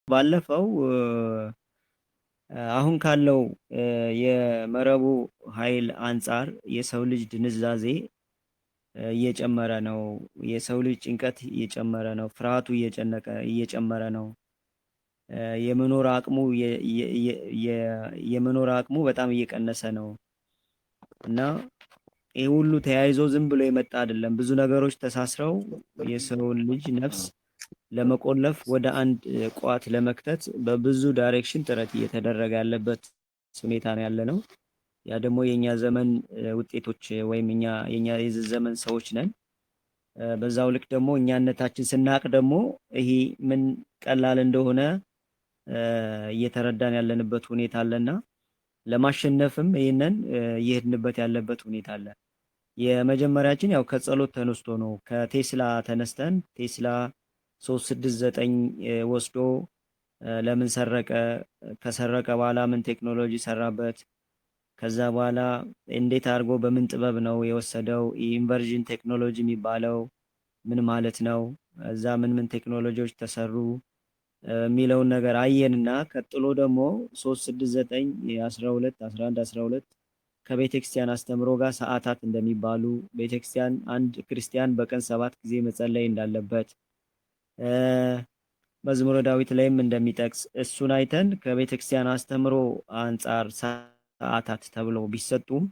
ባለፈው አሁን ካለው የመረቡ ኃይል አንጻር የሰው ልጅ ድንዛዜ እየጨመረ ነው። የሰው ልጅ ጭንቀት እየጨመረ ነው። ፍርሃቱ እየጨመረ ነው። የመኖር አቅሙ የመኖር አቅሙ በጣም እየቀነሰ ነው እና ይህ ሁሉ ተያይዞ ዝም ብሎ የመጣ አይደለም። ብዙ ነገሮች ተሳስረው የሰውን ልጅ ነፍስ ለመቆለፍ ወደ አንድ ቋት ለመክተት በብዙ ዳይሬክሽን ጥረት እየተደረገ ያለበት ሁኔታ ነው ያለነው። ያ ደግሞ የኛ ዘመን ውጤቶች ወይም የኛ የዚህ ዘመን ሰዎች ነን። በዛው ልክ ደግሞ እኛነታችን ስናቅ ደግሞ ይሄ ምን ቀላል እንደሆነ እየተረዳን ያለንበት ሁኔታ አለና ለማሸነፍም ይሄንን እየሄድንበት ያለበት ሁኔታ አለ። የመጀመሪያችን ያው ከጸሎት ተነስቶ ነው። ከቴስላ ተነስተን ቴስላ 369 ወስዶ ለምን ሰረቀ? ከሰረቀ በኋላ ምን ቴክኖሎጂ ሰራበት? ከዛ በኋላ እንዴት አድርጎ በምን ጥበብ ነው የወሰደው? ኢንቨርዥን ቴክኖሎጂ የሚባለው ምን ማለት ነው? እዛ ምን ቴክኖሎጂዎች ተሰሩ የሚለውን ነገር አየንና ቀጥሎ ደግሞ 369 12 11 12 ከቤተክርስቲያን አስተምሮ ጋር ሰዓታት እንደሚባሉ ቤተክርስቲያን አንድ ክርስቲያን በቀን 7 ጊዜ መጸለይ እንዳለበት መዝሙረ ዳዊት ላይም እንደሚጠቅስ እሱን አይተን ከቤተክርስቲያን አስተምሮ አንጻር ሰዓታት ተብሎ ቢሰጡም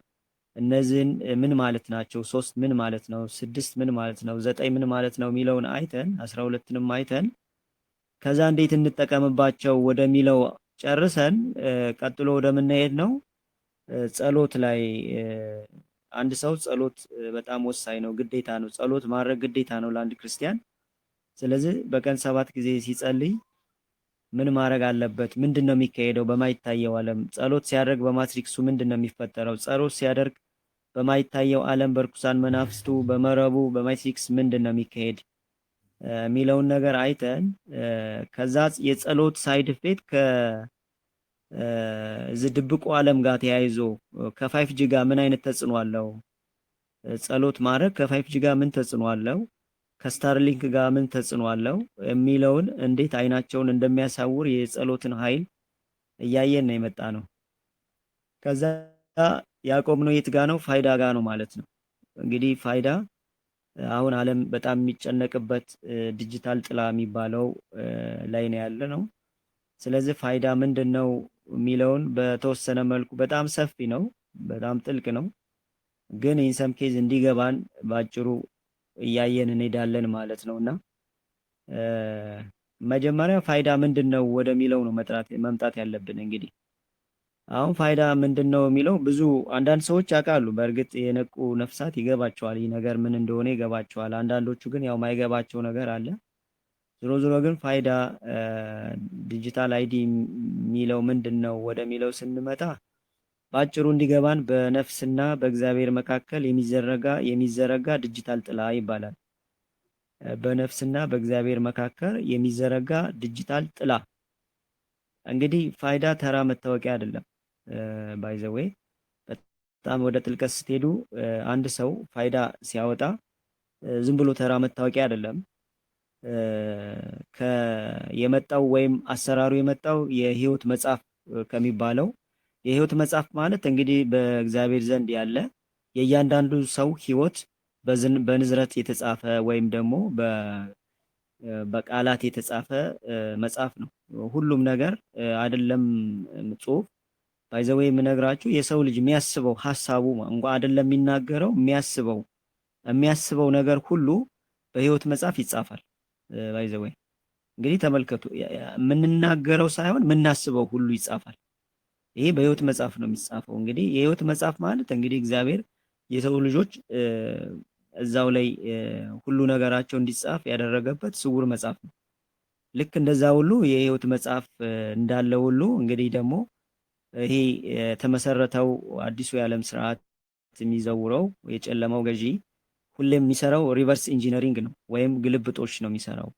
እነዚህን ምን ማለት ናቸው? 3 ምን ማለት ነው? 6 ምን ማለት ነው? 9 ምን ማለት ነው የሚለውን አይተን 12ንም አይተን ከዛ እንዴት እንጠቀምባቸው ወደሚለው ጨርሰን ቀጥሎ ወደምንሄድ ነው ጸሎት ላይ አንድ ሰው ጸሎት በጣም ወሳኝ ነው፣ ግዴታ ነው። ጸሎት ማድረግ ግዴታ ነው ለአንድ ክርስቲያን። ስለዚህ በቀን 7 ጊዜ ሲጸልይ ምን ማድረግ አለበት? ምንድነው የሚካሄደው በማይታየው ዓለም? ጸሎት ሲያደርግ በማትሪክሱ ምንድነው የሚፈጠረው? ጸሎት ሲያደርግ በማይታየው ዓለም በርኩሳን መናፍስቱ በመረቡ በማትሪክስ ምንድነው የሚካሄድ የሚለውን ነገር አይተን ከዛ የጸሎት ሳይድ ኢፌክት ድብቁ ዓለም ጋር ተያይዞ ከ5G ጋር ምን አይነት ተጽዕኖ አለው? ጸሎት ማድረግ ከ5G ጋር ምን ተጽዕኖ አለው? ከስታርሊንክ ጋር ምን ተጽዕኖ አለው የሚለውን እንዴት አይናቸውን እንደሚያሳውር የጸሎትን ኃይል እያየን ነው የመጣ ነው። ከዛ ያቆምነው የት ጋር ነው? ፋይዳ ጋር ነው ማለት ነው። እንግዲህ ፋይዳ አሁን ዓለም በጣም የሚጨነቅበት ዲጂታል ጥላ የሚባለው ላይ ነው ያለ ነው። ስለዚህ ፋይዳ ምንድነው የሚለውን በተወሰነ መልኩ በጣም ሰፊ ነው፣ በጣም ጥልቅ ነው። ግን ኢንሰም ኬዝ እንዲገባን ባጭሩ እያየን እንሄዳለን ማለት ነውና መጀመሪያ ፋይዳ ምንድነው ወደሚለው ነው መምጣት ያለብን። እንግዲህ አሁን ፋይዳ ምንድነው የሚለው ብዙ አንዳንድ ሰዎች ያውቃሉ። በእርግጥ የነቁ ነፍሳት ይገባቸዋል፣ ይህ ነገር ምን እንደሆነ ይገባቸዋል። አንዳንዶቹ ግን ያው ማይገባቸው ነገር አለ። ዞሮ ዞሮ ግን ፋይዳ ዲጂታል አይዲ የሚለው ምንድነው ወደሚለው ስንመጣ በአጭሩ እንዲገባን በነፍስና በእግዚአብሔር መካከል የሚዘረጋ ዲጂታል ጥላ ይባላል። በነፍስና በእግዚአብሔር መካከል የሚዘረጋ ዲጂታል ጥላ። እንግዲህ ፋይዳ ተራ መታወቂያ አይደለም። ባይ ዘ ዌይ በጣም ወደ ጥልቀት ስትሄዱ አንድ ሰው ፋይዳ ሲያወጣ ዝም ብሎ ተራ መታወቂያ አይደለም። የመጣው ወይም አሰራሩ የመጣው የህይወት መጽሐፍ ከሚባለው የህይወት መጽሐፍ ማለት እንግዲህ በእግዚአብሔር ዘንድ ያለ የእያንዳንዱ ሰው ህይወት በንዝረት የተጻፈ ወይም ደግሞ በቃላት የተጻፈ መጽሐፍ ነው። ሁሉም ነገር አይደለም ጽሁፍ ባይ ዘ ዌይ የምነግራችሁ የሰው ልጅ የሚያስበው ሐሳቡ እንኳን አይደለም የሚናገረው የሚያስበው ነገር ሁሉ በህይወት መጽሐፍ ይጻፋል። ባይ ዘ ዌይ እንግዲህ ተመልከቱ፣ የምንናገረው ሳይሆን የምናስበው ሁሉ ይጻፋል። ይሄ በህይወት መጽሐፍ ነው የሚጻፈው። እንግዲህ የህይወት መጽሐፍ ማለት እንግዲህ እግዚአብሔር የሰው ልጆች እዛው ላይ ሁሉ ነገራቸው እንዲጻፍ ያደረገበት ስውር መጽሐፍ ነው። ልክ እንደዛ ሁሉ የህይወት መጽሐፍ እንዳለ ሁሉ እንግዲህ ደግሞ ይሄ የተመሰረተው አዲሱ የዓለም ስርዓት የሚዘውረው የጨለማው ገዢ ሁሌም የሚሰራው ሪቨርስ ኢንጂነሪንግ ነው ወይም ግልብጦች ነው የሚሰራው።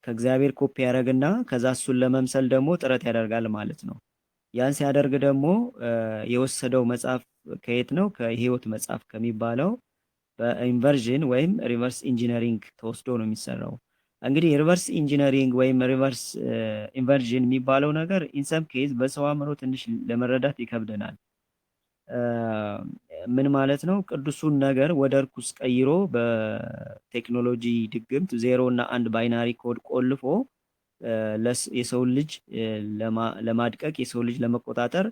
ከእግዚአብሔር ኮፒ ያደርግና ከዛ እሱን ለመምሰል ደግሞ ጥረት ያደርጋል ማለት ነው። ያን ሲያደርግ ደግሞ የወሰደው መጽሐፍ ከየት ነው? ከህይወት መጽሐፍ ከሚባለው በኢንቨርዥን ወይም ሪቨርስ ኢንጂነሪንግ ተወስዶ ነው የሚሰራው። እንግዲህ ሪቨርስ ኢንጂነሪንግ ወይም ሪቨርስ ኢንቨርዥን የሚባለው ነገር ኢንሰም ኬዝ በሰው አእምሮ ትንሽ ለመረዳት ይከብደናል። ምን ማለት ነው? ቅዱሱን ነገር ወደ እርኩስ ቀይሮ በቴክኖሎጂ ድግምት 0 እና 1 ባይናሪ ኮድ ቆልፎ የሰው ልጅ ለማድቀቅ የሰው ልጅ ለመቆጣጠር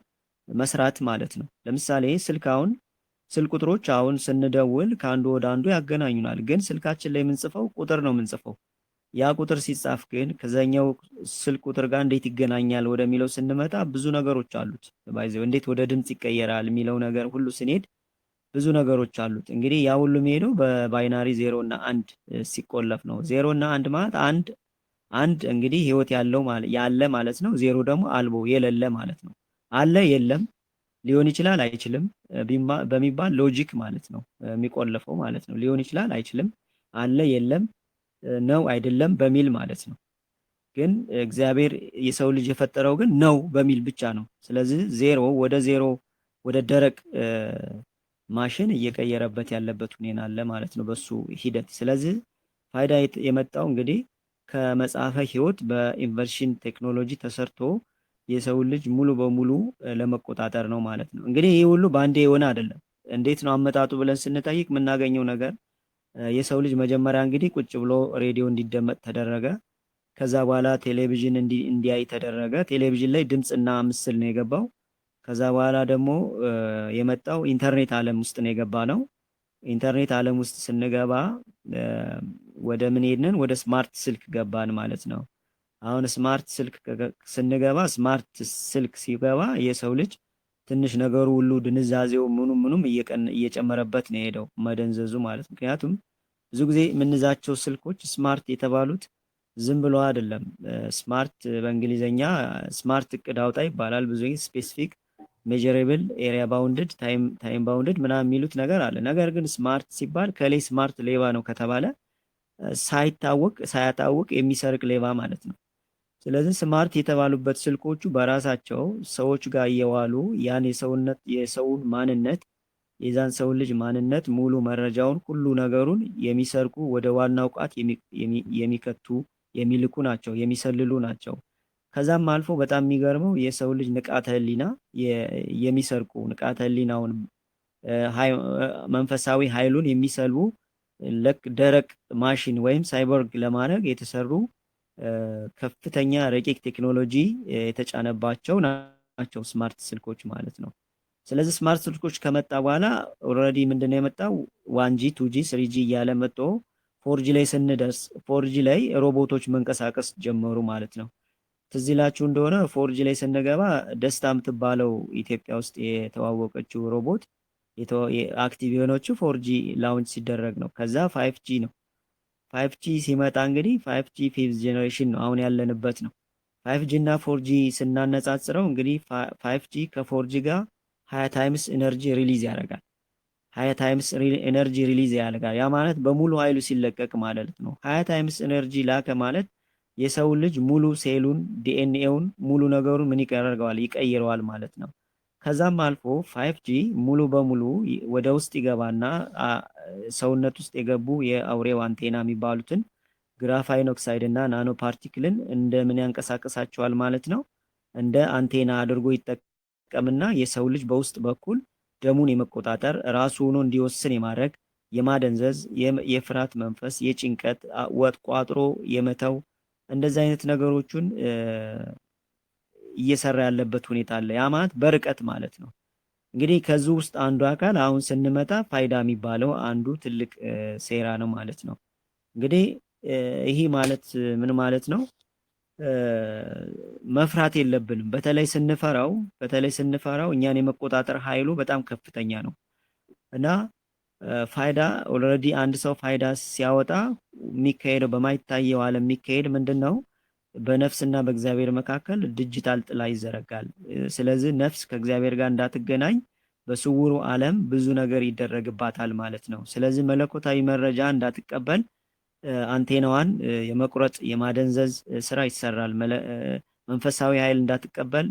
መስራት ማለት ነው። ለምሳሌ ስልክ ቁጥሮች አሁን ስንደውል ከአንዱ ወደ አንዱ ያገናኙናል። ግን ስልካችን ላይ የምንጽፈው ቁጥር ነው የምንጽፈው። ያ ቁጥር ሲጻፍ ግን ከዛኛው ስልክ ቁጥር ጋር እንዴት ይገናኛል ወደሚለው ስንመጣ ብዙ ነገሮች አሉት። ባይዘው እንዴት ወደ ድምጽ ይቀየራል የሚለው ነገር ሁሉ ስንሄድ ብዙ ነገሮች አሉት። እንግዲህ ያ ሁሉ የሚሄደው በባይናሪ 0 እና 1 ሲቆለፍ ነው። 0 እና 1 ማለት አንድ እንግዲህ ህይወት ያለ ማለት ነው። 0 ደግሞ አልቦ የሌለ ማለት ነው። አለ የለም ሊሆን ይችላል አይችልም በሚባል ሎጂክ ማለት ነው የሚቆለፈው ማለት ነው። ሊሆን ይችላል አይችልም፣ አለ የለም፣ ነው አይደለም በሚል ማለት ነው። ግን እግዚአብሔር የሰው ልጅ የፈጠረው ግን ነው በሚል ብቻ ነው። ስለዚህ ዜሮ ወደ ደረቅ ማሽን እየቀየረበት ያለበት ሁኔታ አለ ማለት ነው በሱ ሂደት። ስለዚህ ፋይዳ የመጣው እንግዲህ ከመጽሐፈ ሕይወት በኢንቨርሽን ቴክኖሎጂ ተሰርቶ የሰው ልጅ ሙሉ በሙሉ ለመቆጣጠር ነው ማለት ነው። እንግዲህ ይህ ሁሉ በአንዴ የሆነ አይደለም። እንዴት ነው አመጣጡ ብለን ስንጠይቅ የምናገኘው ነገር የሰው ልጅ መጀመሪያ እንግዲህ ቁጭ ብሎ ሬዲዮ እንዲደመጥ ተደረገ። ከዛ በኋላ ቴሌቪዥን እንዲያይ ተደረገ። ቴሌቪዥን ላይ ድምፅና ምስል ነው የገባው። ከዛ በኋላ ደግሞ የመጣው ኢንተርኔት ዓለም ውስጥ ነው የገባ ነው። ኢንተርኔት ዓለም ውስጥ ስንገባ ወደ ምን ሄድን? ወደ ስማርት ስልክ ገባን ማለት ነው። አሁን ስማርት ስልክ ስንገባ ስማርት ስልክ ሲገባ የሰው ልጅ ትንሽ ነገሩ ሁሉ ድንዛዜው ምኑም እየጨመረበት ነው የሄደው መደንዘዙ ማለት። ምክንያቱም ብዙ ጊዜ የምንዛቸው ስልኮች ስማርት የተባሉት ዝም ብሎ አይደለም። ስማርት በእንግሊዘኛ ስማርት እቅድ አውጣ ይባላል። ብዙ ጊዜ ስፔሲፊክ ሜጀሬብል ኤሪያ ባውንድድ ታይም ባውንድድ ምናምን የሚሉት ነገር አለ። ነገር ግን ስማርት ሲባል ከላይ ስማርት ሌባ ነው ከተባለ ሳያታውቅ የሚሰርቅ ሌባ ማለት ነው። ስለዚህ ስማርት የተባሉበት ስልኮቹ በራሳቸው ሰዎች ጋር እየዋሉ ያን የሰውን ማንነት የዛን ሰው ልጅ ማንነት ሙሉ መረጃውን ሁሉ ነገሩን የሚሰርቁ ወደ ዋናው ቋት የሚከቱ የሚልኩ ናቸው፣ የሚሰልሉ ናቸው። ከዛም አልፎ በጣም የሚገርመው የሰው ልጅ ንቃተ ህሊና የሚሰርቁ ንቃተ ህሊናውን መንፈሳዊ ኃይሉን የሚሰልቡ ለክ ደረቅ ማሽን ወይም ሳይቦርግ ለማድረግ የተሰሩ ከፍተኛ ረቂቅ ቴክኖሎጂ የተጫነባቸው ናቸው ስማርት ስልኮች ማለት ነው። ስለዚህ ስማርት ስልኮች ከመጣ በኋላ ኦልሬዲ ምንድነው የመጣው 1G 2G 3G እያለ መጥቶ 4G ላይ ስንደርስ 4G ላይ ሮቦቶች መንቀሳቀስ ጀመሩ ማለት ነው። ትዝ ይላችሁ እንደሆነ 4G ላይ ስንገባ ደስታ የምትባለው ኢትዮጵያ ውስጥ የተዋወቀችው ሮቦት አክቲቭ የሆነችው 4G ላውንች ሲደረግ ነው። ከዛ 5G ነው። 5G ሲመጣ እንግዲህ 5G ፊፍዝ ጄኔሬሽን ነው አሁን ያለንበት ነው። 5G እና 4G ስናነጻጽረው እንግዲህ 5G ከ4G ጋር 20 ታይምስ ኤነርጂ ሪሊዝ ያደርጋል። 20 ታይምስ ኤነርጂ ሪሊዝ ያደርጋል። ያ ማለት በሙሉ ኃይሉ ሲለቀቅ ማለት ነው። 20 ታይምስ ኤነርጂ ላከ ማለት የሰው ልጅ ሙሉ ሴሉን ዲኤንኤውን ሙሉ ነገሩን ምን ያደርገዋል? ይቀይረዋል ማለት ነው። ከዛም አልፎ 5G ሙሉ በሙሉ ወደ ውስጥ ይገባና ሰውነት ውስጥ የገቡ የአውሬው አንቴና የሚባሉትን ግራፋይን ኦክሳይድ እና ናኖ ፓርቲክልን እንደምን ያንቀሳቀሳቸዋል ማለት ነው። እንደ አንቴና አድርጎ ይጠቀምና የሰው ልጅ በውስጥ በኩል ደሙን የመቆጣጠር ራሱ ሆኖ እንዲወስን የማድረግ የማደንዘዝ የፍርሃት መንፈስ የጭንቀት ወጥ ቋጥሮ የመተው እንደዚህ አይነት ነገሮችን እየሰራ ያለበት ሁኔታ አለ። ያ ማለት በርቀት ማለት ነው። እንግዲህ ከዚህ ውስጥ አንዱ አካል አሁን ስንመጣ ፋይዳ የሚባለው አንዱ ትልቅ ሴራ ነው ማለት ነው። እንግዲህ ይሄ ማለት ምን ማለት ነው? መፍራት የለብንም። በተለይ ስንፈራው እኛን የመቆጣጠር ኃይሉ በጣም ከፍተኛ ነው እና ፋይዳ ኦልሬዲ አንድ ሰው ፋይዳ ሲያወጣ የሚካሄደው በማይታየው ዓለም የሚካሄድ ምንድነው? በነፍስና በእግዚአብሔር መካከል ዲጂታል ጥላ ይዘረጋል። ስለዚህ ነፍስ ከእግዚአብሔር ጋር እንዳትገናኝ በስውሩ ዓለም ብዙ ነገር ይደረግባታል ማለት ነው። ስለዚህ መለኮታዊ መረጃ እንዳትቀበል አንቴናዋን የመቁረጥ የማደንዘዝ ስራ ይሰራል። መንፈሳዊ ኃይል እንዳትቀበል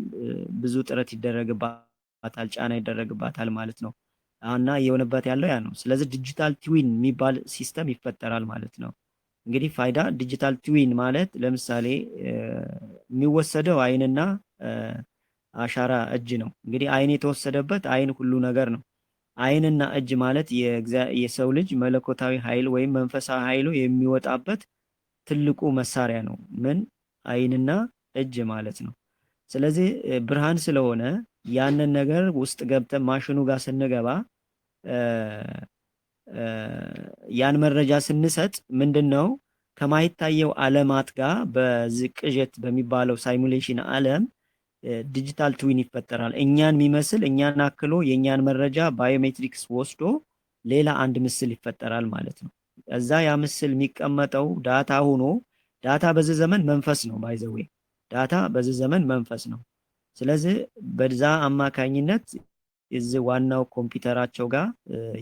ብዙ ጥረት ይደረግባታል፣ ጫና ይደረግባታል ማለት ነው። እና እየሆነበት ያለው ያ ነው። ስለዚህ ዲጂታል ትዊን የሚባል ሲስተም ይፈጠራል ማለት ነው። እንግዲህ ፋይዳ ዲጂታል ትዊን ማለት ለምሳሌ የሚወሰደው አይንና አሻራ እጅ ነው። እንግዲህ አይን የተወሰደበት አይን ሁሉ ነገር ነው። አይንና እጅ ማለት የሰው ልጅ መለኮታዊ ኃይል ወይም መንፈሳዊ ኃይሉ የሚወጣበት ትልቁ መሳሪያ ነው። ምን አይንና እጅ ማለት ነው። ስለዚህ ብርሃን ስለሆነ ያንን ነገር ውስጥ ገብተን ማሽኑ ጋር ስንገባ ያን መረጃ ስንሰጥ ምንድነው ከማይታየው ዓለማት ጋር በዚህ ቅዠት በሚባለው ሳይሙሌሽን ዓለም ዲጂታል ትዊን ይፈጠራል። እኛን የሚመስል እኛን አክሎ የእኛን መረጃ ባዮሜትሪክስ ወስዶ ሌላ አንድ ምስል ይፈጠራል ማለት ነው። እዛ ያ ምስል የሚቀመጠው ዳታ ሆኖ ዳታ በዚህ ዘመን መንፈስ ነው። ባይዘዌ ዳታ በዚህ ዘመን መንፈስ ነው። ስለዚህ በዛ አማካኝነት እዚህ ዋናው ኮምፒውተራቸው ጋር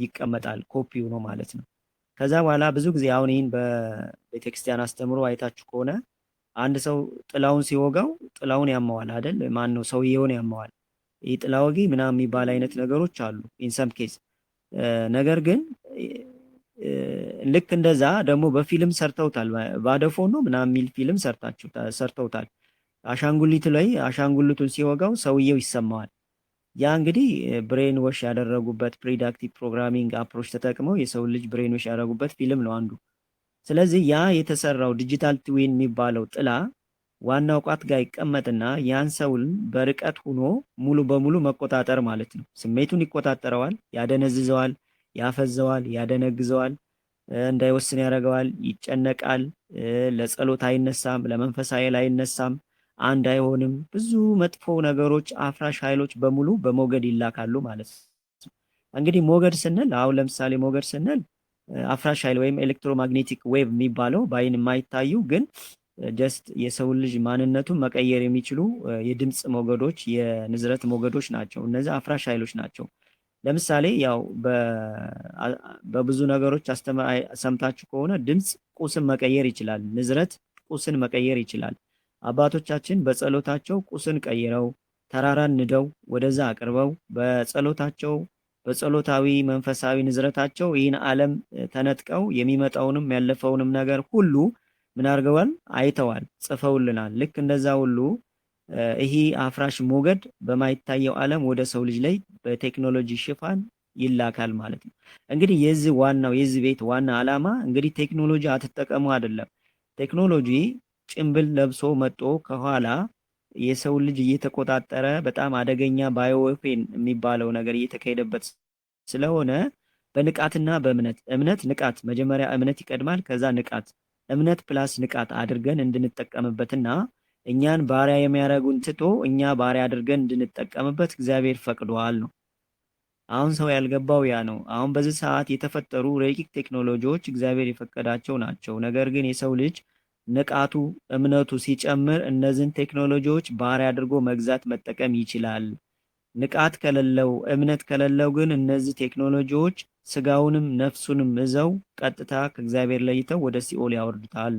ይቀመጣል፣ ኮፒው ነው ማለት ነው። ከዛ በኋላ ብዙ ጊዜ አሁን ይህን በቤተክርስቲያን አስተምሮ አይታችሁ ከሆነ አንድ ሰው ጥላውን ሲወጋው ጥላውን ያመዋል አይደል? ማን ነው ሰውየውን ያመዋል። ይህ ጥላ ወጊ ምናምን የሚባል አይነት ነገሮች አሉ ኢንሰም ኬዝ። ነገር ግን ልክ እንደዛ ደግሞ በፊልም ሰርተውታል። ባደፎን ነው ምናምን የሚል ፊልም ሰርተውታል። አሻንጉሊቱ ላይ አሻንጉሊቱን ሲወጋው ሰውየው ይሰማዋል። ያ እንግዲህ ብሬን ወሽ ያደረጉበት ፕሪዳክቲቭ ፕሮግራሚንግ አፕሮች ተጠቅመው የሰው ልጅ ብሬን ወሽ ያደረጉበት ፊልም ነው አንዱ። ስለዚህ ያ የተሰራው ዲጂታል ትዊን የሚባለው ጥላ ዋናው ቋት ጋር ይቀመጥና ያን ሰውን በርቀት ሆኖ ሙሉ በሙሉ መቆጣጠር ማለት ነው። ስሜቱን ይቆጣጠረዋል፣ ያደነዝዘዋል፣ ያፈዘዋል፣ ያደነግዘዋል፣ እንዳይወስን ያደርገዋል፣ ይጨነቃል፣ ለጸሎት አይነሳም፣ ለመንፈሳዊ ኃይል አይነሳም፣ አንድ አይሆንም። ብዙ መጥፎ ነገሮች፣ አፍራሽ ኃይሎች በሙሉ በሞገድ ይላካሉ ማለት ነው። እንግዲህ ሞገድ ስንል አሁን ለምሳሌ ሞገድ ስንል አፍራሽ ኃይል ወይም ኤሌክትሮማግኔቲክ ዌቭ የሚባለው በአይን የማይታዩ ግን ጀስት የሰውን ልጅ ማንነቱን መቀየር የሚችሉ የድምፅ ሞገዶች፣ የንዝረት ሞገዶች ናቸው። እነዚህ አፍራሽ ኃይሎች ናቸው። ለምሳሌ ያው በብዙ ነገሮች ሰምታችሁ ከሆነ ድምፅ ቁስን መቀየር ይችላል። ንዝረት ቁስን መቀየር ይችላል። አባቶቻችን በጸሎታቸው ቁስን ቀይረው ተራራን ንደው ወደዛ አቅርበው በጸሎታቸው በጸሎታዊ መንፈሳዊ ንዝረታቸው ይህን ዓለም ተነጥቀው የሚመጣውንም ያለፈውንም ነገር ሁሉ ምን አድርገዋል? አይተዋል፣ ጽፈውልናል። ልክ እንደዛ ሁሉ ይሄ አፍራሽ ሞገድ በማይታየው ዓለም ወደ ሰው ልጅ ላይ በቴክኖሎጂ ሽፋን ይላካል ማለት ነው። እንግዲህ የዚህ ቤት ዋና ዓላማ እንግዲህ ቴክኖሎጂ አትጠቀሙ አይደለም። ቴክኖሎጂ ጭንብል ለብሶ መጦ ከኋላ የሰው ልጅ እየተቆጣጠረ በጣም አደገኛ ባዮዌፔን የሚባለው ነገር እየተካሄደበት ስለሆነ በንቃትና እምነት ንቃት፣ መጀመሪያ እምነት ይቀድማል፣ ከዛ ንቃት፣ እምነት ፕላስ ንቃት አድርገን እንድንጠቀምበትና እኛን ባሪያ የሚያደርጉን ትቶ እኛ ባሪያ አድርገን እንድንጠቀምበት እግዚአብሔር ፈቅዷል ነው። አሁን ሰው ያልገባው ያ ነው። አሁን በዚህ ሰዓት የተፈጠሩ ረቂቅ ቴክኖሎጂዎች እግዚአብሔር የፈቀዳቸው ናቸው። ነገር ግን የሰው ልጅ ንቃቱ እምነቱ ሲጨምር እነዚህን ቴክኖሎጂዎች ባሪያ አድርጎ መግዛት መጠቀም ይችላል። ንቃት ከሌለው እምነት ከሌለው ግን እነዚህ ቴክኖሎጂዎች ስጋውንም ነፍሱንም እዘው ቀጥታ ከእግዚአብሔር ለይተው ወደ ሲኦል ያወርዱታል።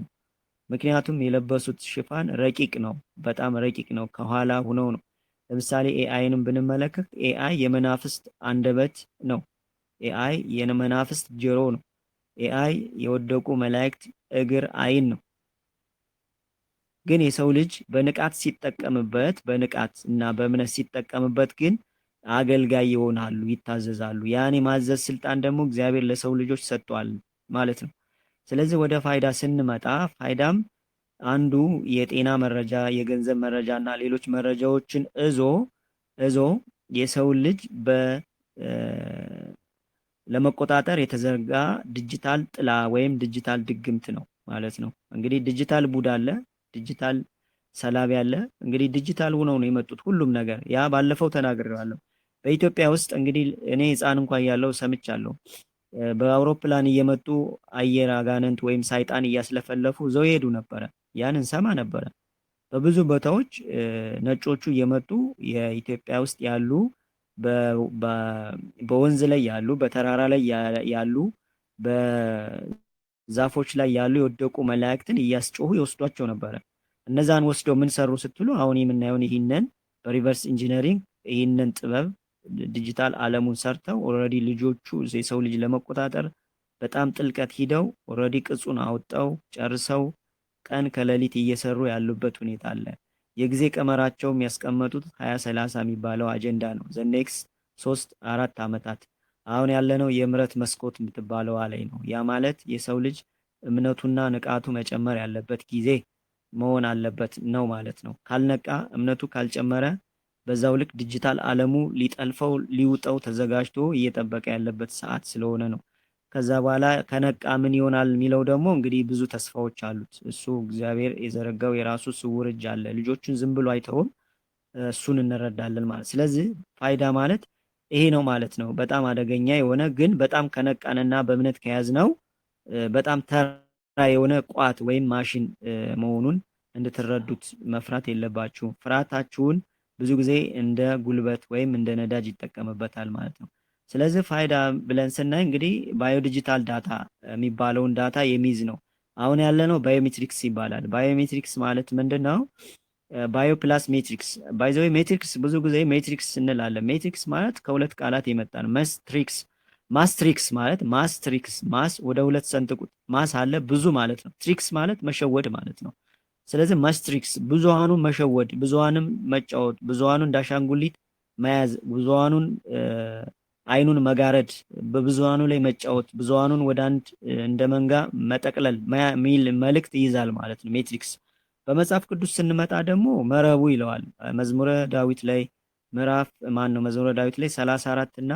ምክንያቱም የለበሱት ሽፋን ረቂቅ ነው፣ በጣም ረቂቅ ነው። ከኋላ ሆነው ነው። ለምሳሌ ኤአይንም ብንመለከት ኤአይ የመናፍስት አንደበት ነው። ኤአይ የመናፍስት ጆሮ ነው። ኤአይ የወደቁ መላእክት እግር፣ አይን ነው። ግን የሰው ልጅ በንቃት ሲጠቀምበት በንቃት እና በእምነት ሲጠቀምበት ግን አገልጋይ ይሆናሉ፣ ይታዘዛሉ። ያን የማዘዝ ስልጣን ደግሞ እግዚአብሔር ለሰው ልጆች ሰጥቷል ማለት ነው። ስለዚህ ወደ ፋይዳ ስንመጣ ፋይዳም አንዱ የጤና መረጃ፣ የገንዘብ መረጃ እና ሌሎች መረጃዎችን እዞ የሰውን ልጅ ለመቆጣጠር የተዘረጋ ዲጂታል ጥላ ወይም ዲጂታል ድግምት ነው ማለት ነው። እንግዲህ ዲጂታል ቡዳ አለ፣ ዲጂታል ሰላቢ አለ። እንግዲህ ዲጂታል ሆነው ነው የመጡት ሁሉም ነገር። ያ ባለፈው ተናግሬዋለሁ። በኢትዮጵያ ውስጥ እንግዲህ እኔ ሕፃን እንኳን ያለው ሰምቻለሁ። በአውሮፕላን እየመጡ አየር አጋንንት ወይም ሰይጣን እያስለፈለፉ ዘው ይሄዱ ነበረ። ያንን ሰማ ነበረ። በብዙ ቦታዎች ነጮቹ እየመጡ የኢትዮጵያ ውስጥ ያሉ በወንዝ ላይ ያሉ፣ በተራራ ላይ ያሉ፣ በዛፎች ላይ ያሉ የወደቁ መላእክትን እያስጮሁ ይወስዷቸው ነበረ። እነዛን ወስደው ምን ሰሩ ስትሉ አሁን የምናየውን ይህንን በሪቨርስ ኢንጂነሪንግ ይህንን ጥበብ ዲጂታል ዓለሙን ሰርተው ኦልሬዲ ልጆቹ የሰው ልጅ ለመቆጣጠር በጣም ጥልቀት ሂደው ኦልሬዲ ቅጹን አውጠው ጨርሰው ቀን ከሌሊት እየሰሩ ያሉበት ሁኔታ አለ። የጊዜ ቀመራቸው የሚያስቀመጡት 2030 የሚባለው አጀንዳ ነው። ዘ ኔክስት 3-4 ዓመታት አሁን ያለነው የምህረት መስኮት የምትባለው ላይ ነው። ያ ማለት የሰው ልጅ እምነቱና ንቃቱ መጨመር ያለበት ጊዜ መሆን አለበት ነው ማለት ነው። ካልነቃ እምነቱ ካልጨመረ በዛው ልክ ዲጂታል ዓለሙ ሊጠልፈው ሊውጠው ተዘጋጅቶ እየጠበቀ ያለበት ሰዓት ስለሆነ ነው። ከዛ በኋላ ከነቃ ምን ይሆናል የሚለው ደግሞ እንግዲህ ብዙ ተስፋዎች አሉት። እሱ እግዚአብሔር የዘረጋው የራሱ ስውር እጅ አለ። ልጆቹን ዝም ብሎ አይተውም። እሱን እንረዳለን ማለት። ስለዚህ ፋይዳ ማለት ይሄ ነው ማለት ነው። በጣም አደገኛ የሆነ ግን በጣም ከነቃንና በእምነት ከያዝነው በጣም ተራ የሆነ ቋት ወይም ማሽን መሆኑን እንድትረዱት መፍራት የለባችሁም። ፍርሃታችሁን ብዙ ጊዜ እንደ ጉልበት ወይም እንደ ነዳጅ ይጠቀምበታል ማለት ነው። ስለዚህ ፋይዳ ብለን ስናይ እንግዲህ ባዮዲጂታል ዳታ የሚባለውን ዳታ የሚይዝ ነው። አሁን ያለነው ባዮሜትሪክስ ይባላል። ባዮሜትሪክስ ማለት ምንድን ነው? ባዮ ፕላስ ሜትሪክስ ባይዘው ሜትሪክስ ብዙ ጊዜ ሜትሪክስ እንላለን። ሜትሪክስ ማለት ከሁለት ቃላት የመጣ ነው። ማስትሪክስ ማለት ማስትሪክስ ማስ ወደ ሁለት ሰንጥቁት ማስ አለ ብዙ ማለት ነው። ትሪክስ ማለት መሸወድ ማለት ነው። ስለዚህ ማስትሪክስ ብዙሃኑን መሸወድ፣ ብዙሃንም መጫወት፣ ብዙሃኑን እንዳሻንጉሊት መያዝ፣ ብዙሃኑን አይኑን መጋረድ፣ በብዙሃኑ ላይ መጫወት፣ ብዙሃኑን ወደ አንድ እንደ መንጋ መጠቅለል ሚል መልእክት ይይዛል ማለት ነው ሜትሪክስ። በመጽሐፍ ቅዱስ ስንመጣ ደግሞ መረቡ ይለዋል። መዝሙረ ዳዊት ላይ መዝሙረ ዳዊት ላይ 34 እና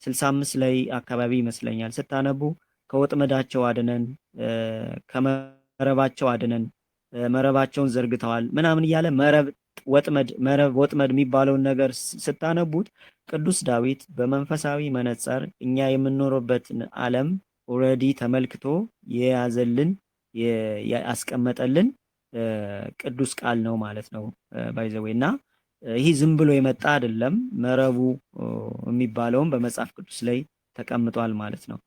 65 ላይ አካባቢ ይመስለኛል ስታነቡ ከወጥመዳቸው አድነን፣ ከመረባቸው አድነን፣ መረባቸውን ዘርግተዋል ምናምን እያለ ወጥመድ የሚባለውን ነገር ስታነቡት ቅዱስ ዳዊት በመንፈሳዊ መነጽር እኛ የምንኖርበትን ዓለም ኦልሬዲ ተመልክቶ የያዘልን ያስቀመጠልን ቅዱስ ቃል ነው ማለት ነው ባይዘዌ። እና ይህ ዝም ብሎ የመጣ አይደለም። መረቡ የሚባለውም በመጽሐፍ ቅዱስ ላይ ተቀምጧል ማለት ነው።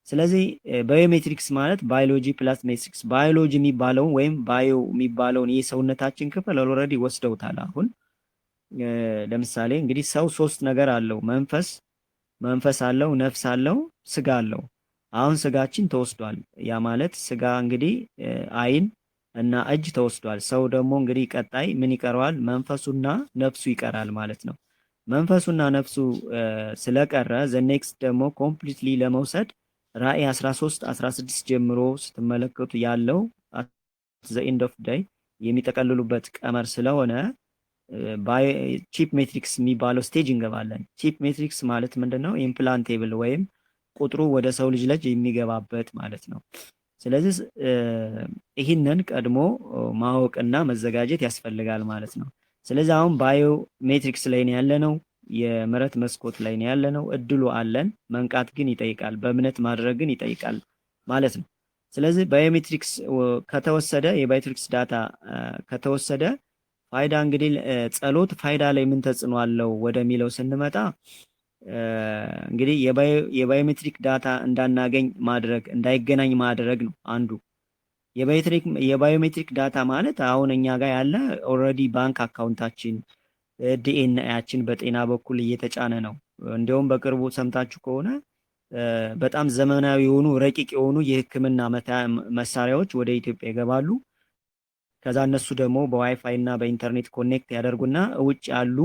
ስለዚህ ባዮሜትሪክስ ማለት ባዮሎጂ ፕላስ ሜትሪክስ። ባዮሎጂ የሚባለውን ወይም ባዮ የሚባለውን የሰውነታችን ክፍል ኦልሬዲ ወስደውታል። አሁን ለምሳሌ እንግዲህ ሰው 3 ነገር አለው። መንፈስ አለው፣ ነፍስ አለው፣ ስጋ አለው። አሁን ስጋችን ተወስዷል። ያ ማለት ስጋ እንግዲህ አይን እና እጅ ተወስዷል። ሰው ደግሞ እንግዲህ ቀጣይ ምን ይቀረዋል? መንፈሱና ነፍሱ ይቀራል ማለት ነው። መንፈሱና ነፍሱ ስለቀረ ዘ ኔክስት ደግሞ ኮምፕሊትሊ ለመውሰድ ራእይ 13-16 ጀምሮ ስትመለከቱ ያለው ዘ ኤንድ ኦፍ ዳይ የሚጠቀልሉበት ቀመር ስለሆነ ቺፕ ሜትሪክስ የሚባለው ስቴጅ እንገባለን። ቺፕ ሜትሪክስ ማለት ምንድነው? ኢምፕላንቴብል ወይም ቁጥሩ ወደ ሰው ልጅ የሚገባበት ማለት ነው። ስለዚህ ይህንን ቀድሞ ማወቅና መዘጋጀት ያስፈልጋል ማለት ነው። ስለዚህ አሁን ባዮ ሜትሪክስ ላይ ነው ያለነው፣ የምህረት መስኮት ላይ ነው ያለነው። እድሉ አለን። መንቃት ግን ይጠይቃል፣ በእምነት ማድረግ ግን ይጠይቃል ማለት ነው። ስለዚህ ባዮሜትሪክስ ከተወሰደ የባዮሜትሪክስ ዳታ ከተወሰደ ፋይዳ እንግዲህ ጸሎት ፋይዳ ላይ ምን ተጽዕኖ አለው ወደሚለው ስንመጣ እንግዲህ የባዮሜትሪክ ዳታ እንዳናገኝ ማድረግ እንዳይገናኝ ማድረግ ነው አንዱ። የባዮሜትሪክ ዳታ ማለት አሁን እኛ ጋር ያለ ኦልሬዲ ባንክ አካውንታችን ዲኤንኤያችን በጤና በኩል እየተጫነ ነው። እንዲያውም በቅርቡ ሰምታችሁ ከሆነ በጣም ዘመናዊ የሆኑ ረቂቅ የሆኑ የሕክምና መሳሪያዎች ወደ ኢትዮጵያ ይገባሉ። ከዛ እነሱ ደግሞ በዋይፋይ እና በኢንተርኔት ኮኔክት ያደርጉና ውጭ ያሉ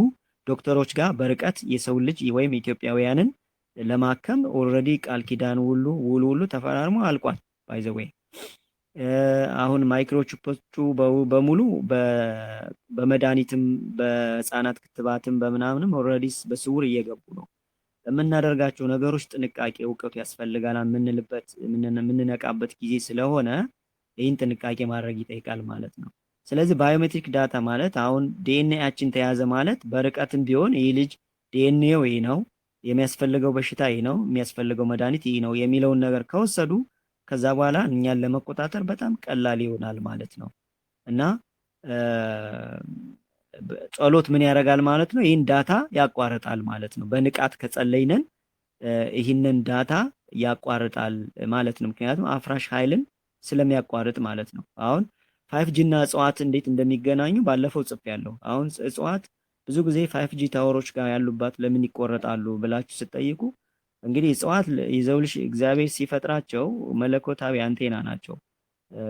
ዶክተሮች ጋር በርቀት የሰው ልጅ ወይም ኢትዮጵያውያንን ለማከም ኦልሬዲ ቃል ኪዳን ሁሉ ተፈራርሞ አልቋል። ባይ ዘ ዌይ አሁን ማይክሮቺፖቹ በሙሉ በመድኃኒትም በህፃናት ክትባትም በምናምንም ኦልሬዲ በስውር እየገቡ ነው። የምናደርጋቸው ነገሮች ጥንቃቄ እውቀቱ ያስፈልጋል የምንነቃበት ጊዜ ስለሆነ ይህን ጥንቃቄ ማድረግ ይጠይቃል ማለት ነው። ስለዚህ ባዮሜትሪክ ዳታ ማለት አሁን ዲኤንኤያችን ተያዘ ማለት በርቀትም ቢሆን ይህ ልጅ ዲኤንኤው ይህ ነው፣ የሚያስፈልገው በሽታ ይህ ነው፣ የሚያስፈልገው መድኃኒት ይህ ነው የሚለውን ነገር ከወሰዱ ከዛ በኋላ እኛን ለመቆጣጠር በጣም ቀላል ይሆናል ማለት ነው። እና ጸሎት ምን ያደርጋል ማለት ነው? ይህን ዳታ ያቋርጣል ማለት ነው። በንቃት ከጸለይነን ይህንን ዳታ ያቋርጣል ማለት ነው። ምክንያቱም አፍራሽ ኃይልን ስለሚያቋርጥ ማለት ነው። አሁን 5G እና እጽዋት እንዴት እንደሚገናኙ ባለፈው ጽፌያለሁ። አሁን እጽዋት ብዙ ጊዜ 5G ታወሮች ጋር ያሉባት ለምን ይቆረጣሉ ብላችሁ ስትጠይቁ እንግዲህ እጽዋት የሰው ልጅ እግዚአብሔር ሲፈጥራቸው መለኮታዊ አንቴና ናቸው።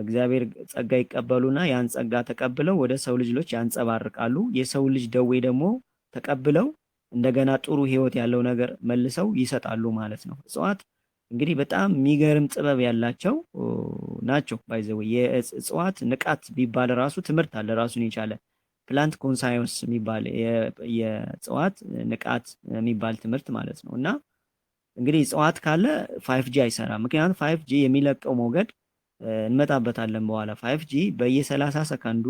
እግዚአብሔር ጸጋ ይቀበሉና ያን ጸጋ ተቀብለው ወደ ሰው ልጆች ያንጸባርቃሉ። የሰው ልጅ ደዌ ደግሞ ተቀብለው እንደገና ጥሩ ህይወት ያለው ነገር መልሰው ይሰጣሉ ማለት ነው። እጽዋት እንግዲህ በጣም የሚገርም ጥበብ ያላቸው ናቸው። ባይዘው የእጽዋት ንቃት ቢባል ራሱ ትምህርት አለ ራሱን የቻለ ፕላንት ኮንሳይንስ የሚባል የእጽዋት ንቃት የሚባል ትምህርት ማለት ነው። እና እንግዲህ እጽዋት ካለ 5G አይሰራም። ምክንያቱም 5G የሚለቀው ሞገድ እንመጣበታለን በኋላ 5G በየ30 ሰከንዱ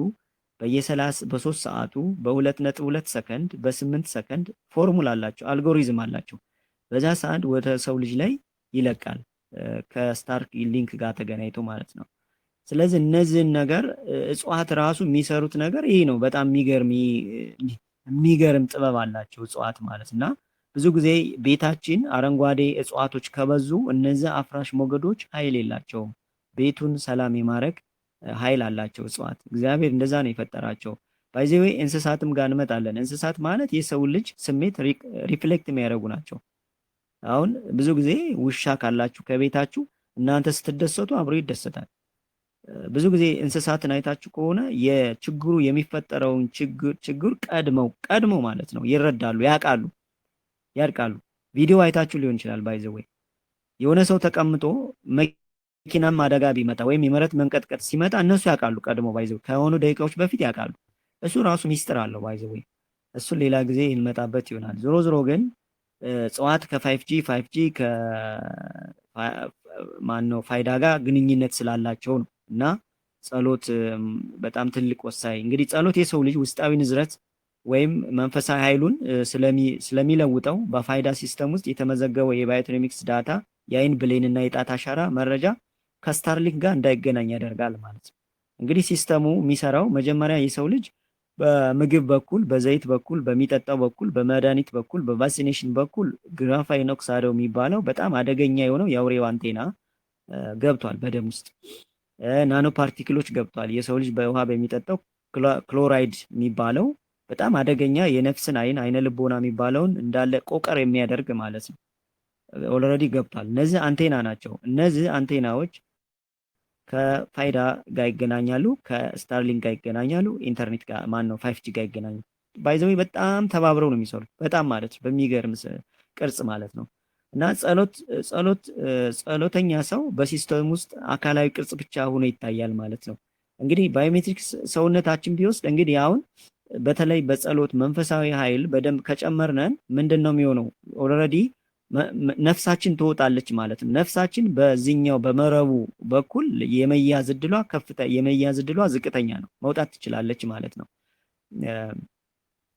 በ3 ሰዓቱ በ2.2 ሰከንድ በ8 ሰከንድ ፎርሙላ አላቸው፣ አልጎሪዝም አላቸው። በዛ ሰዓት ወደ ሰው ልጅ ላይ ይለቃል ከስታርክ ሊንክ ጋር ተገናኝቶ ማለት ነው። ስለዚህ እነዚህን ነገር እጽዋት ራሱ የሚሰሩት ነገር ይሄ ነው። በጣም የሚገርም ጥበብ አላቸው እጽዋት ማለት እና ብዙ ጊዜ ቤታችን አረንጓዴ እጽዋቶች ከበዙ እነዚህ አፍራሽ ሞገዶች ኃይል የላቸውም። ቤቱን ሰላም የማድረግ ኃይል አላቸው እጽዋት። እግዚአብሔር እንደዛ ነው የፈጠራቸው። ባይ ዘ ዌይ እንስሳትም ጋር እንመጣለን። እንስሳት ማለት የሰው ልጅ ስሜት ሪፍሌክት የሚያደርጉ ናቸው። አሁን ብዙ ጊዜ ውሻ ካላችሁ ከቤታችሁ እናንተ ስትደሰቱ አብሮ ይደሰታል። ብዙ ጊዜ እንስሳትን አይታችሁ ከሆነ የችግሩ የሚፈጠረውን ችግር ቀድመው ማለት ነው ይረዳሉ፣ ያርቃሉ። ቪዲዮ አይታችሁ ሊሆን ይችላል። ባይ ዘ ዌይ የሆነ ሰው ተቀምጦ መኪናም አደጋ ቢመጣ ወይም የመሬት መንቀጥቀጥ ሲመጣ እነሱ ያውቃሉ ቀድሞ ባይ ዘ ዌይ ከሆኑ ደቂቃዎች በፊት ያውቃሉ። እሱ ራሱ ሚስጥር አለው ባይ ዘ ዌይ። እሱን ሌላ ጊዜ እንመጣበት ይሆናል። ዞሮ ግን እጽዋት ከ5G ከማነው ፋይዳ ጋር ግንኙነት ስላላቸው ነው። እና ጸሎት በጣም ትልቅ ወሳኝ እንግዲህ ጸሎት የሰው ልጅ ውስጣዊ ንዝረት ወይም መንፈሳዊ ኃይሉን ስለሚለውጠው በፋይዳ ሲስተም ውስጥ የተመዘገበው የባዮሜትሪክስ ዳታ የአይን ብሌን እና የጣት አሻራ መረጃ ከስታርሊንክ ጋር እንዳይገናኝ ያደርጋል ማለት ነው። እንግዲህ ሲስተሙ የሚሰራው መጀመሪያ የሰው ልጅ በምግብ በኩል በዘይት በኩል በሚጠጣው በኩል በመድኃኒት በኩል በቫክሲኔሽን በኩል ግራፋይን ኦክሳይድ የሚባለው በጣም አደገኛ የሆነው የአውሬው አንቴና ገብቷል በደም ውስጥ ናኖ ፓርቲክሎች ገብቷል። የሰው ልጅ በውሃ በሚጠጣው ክሎራይድ የሚባለው በጣም አደገኛ የነፍስን አይነ ልቦና የሚባለውን እንዳለ ቆቀር የሚያደርግ ማለት ነው ኦልሬዲ ገብቷል። እነዚህ አንቴና ናቸው። እነዚህ አንቴናዎች ከፋይዳ ጋር ይገናኛሉ፣ ከስታርሊንክ ጋር ይገናኛሉ፣ ኢንተርኔት ጋር 5G ጋር ይገናኛሉ። ባይ ዘ ዌይ በጣም ተባብረው ነው የሚሰሩት። በጣም ማለት በሚገርም ቅርጽ ማለት ነው። እና ጸሎተኛ ሰው በሲስተም ውስጥ አካላዊ ቅርጽ ብቻ ሆኖ ይታያል ማለት ነው። እንግዲህ ባዮሜትሪክስ ሰውነታችን ቢወስድ እንግዲህ አሁን በተለይ በጸሎት መንፈሳዊ ኃይል በደንብ ከጨመርነን ምንድነው የሚሆነው? ኦልሬዲ ነፍሳችን ትወጣለች ማለት ነው። ነፍሳችን በዚህኛው በመረቡ በኩል የመያዝ እድሏ ዝቅተኛ ነው፣ መውጣት ትችላለች ማለት ነው።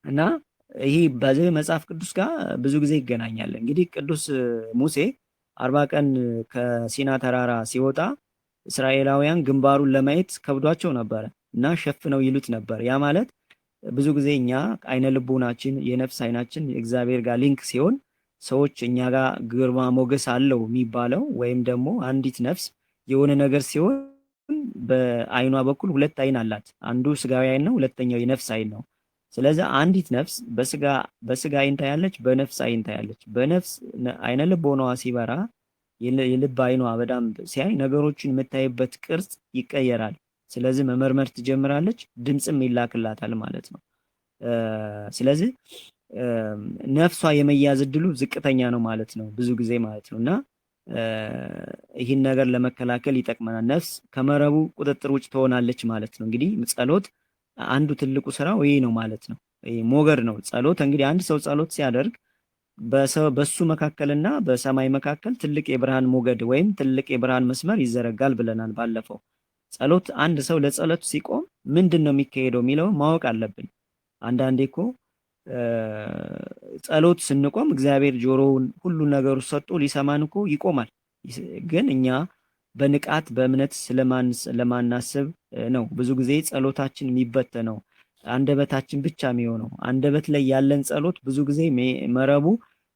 እና ይሄ በዚህ መጽሐፍ ቅዱስ ጋር ብዙ ጊዜ ይገናኛል። እንግዲህ ቅዱስ ሙሴ 40 ቀን ከሲና ተራራ ሲወጣ እስራኤላውያን ግንባሩን ለማየት ከብዷቸው ነበረ እና ሸፍነው ይሉት ነበር። ያ ማለት ብዙ ጊዜ እኛ አይነ ልቦናችን የነፍስ አይናችን እግዚአብሔር ጋር ሊንክ ሲሆን ሰዎች እኛ ጋር ግርማ ሞገስ አለው የሚባለው ወይም ደግሞ አንዲት ነፍስ የሆነ ነገር ሲሆን በአይኗ በኩል ሁለት አይን አላት። አንዱ ስጋዊ አይን ነው፣ ሁለተኛው የነፍስ አይን ነው። ስለዚህ አንዲት ነፍስ በስጋ አይን ታያለች፣ በነፍስ አይን ታያለች። በነፍስ አይነ ልቦናዋ ሲበራ የልብ አይኗ በደንብ ሲያይ ነገሮችን የምታይበት ቅርጽ ይቀየራል። ስለዚህ መመርመር ትጀምራለች፣ ድምጽም ይላክላታል ማለት ነው። ስለዚህ ነፍሷ የመያዝ እድሉ ዝቅተኛ ነው ማለት ነው ብዙ ጊዜ ማለት ነው። እና ይህን ነገር ለመከላከል ይጠቅመናል። ነፍስ ከመረቡ ቁጥጥር ውጭ ትሆናለች ማለት ነው። እንግዲህ ጸሎት አንዱ ትልቁ ስራው ይሄ ነው ማለት ነው። ይሄ ሞገድ ነው ጸሎት። እንግዲህ አንድ ሰው ጸሎት ሲያደርግ በሱ መካከልና በሰማይ መካከል ትልቅ የብርሃን ሞገድ ወይም ትልቅ የብርሃን መስመር ይዘረጋል ብለናል ባለፈው። ጸሎት አንድ ሰው ለጸሎት ሲቆም ምንድነው የሚካሄደው የሚለው ማወቅ አለብን። አንዳንዴ እኮ ጸሎት ስንቆም እግዚአብሔር ጆሮውን ሁሉ ነገሩ ሰጥቶ ሊሰማን እኮ ይቆማል። ግን እኛ በንቃት በእምነት ስለማናስብ ነው ብዙ ጊዜ ጸሎታችን የሚበተነው፣ አንደበታችን ብቻ የሚሆነው። አንደበት ላይ ያለን ጸሎት ብዙ ጊዜ መረቡ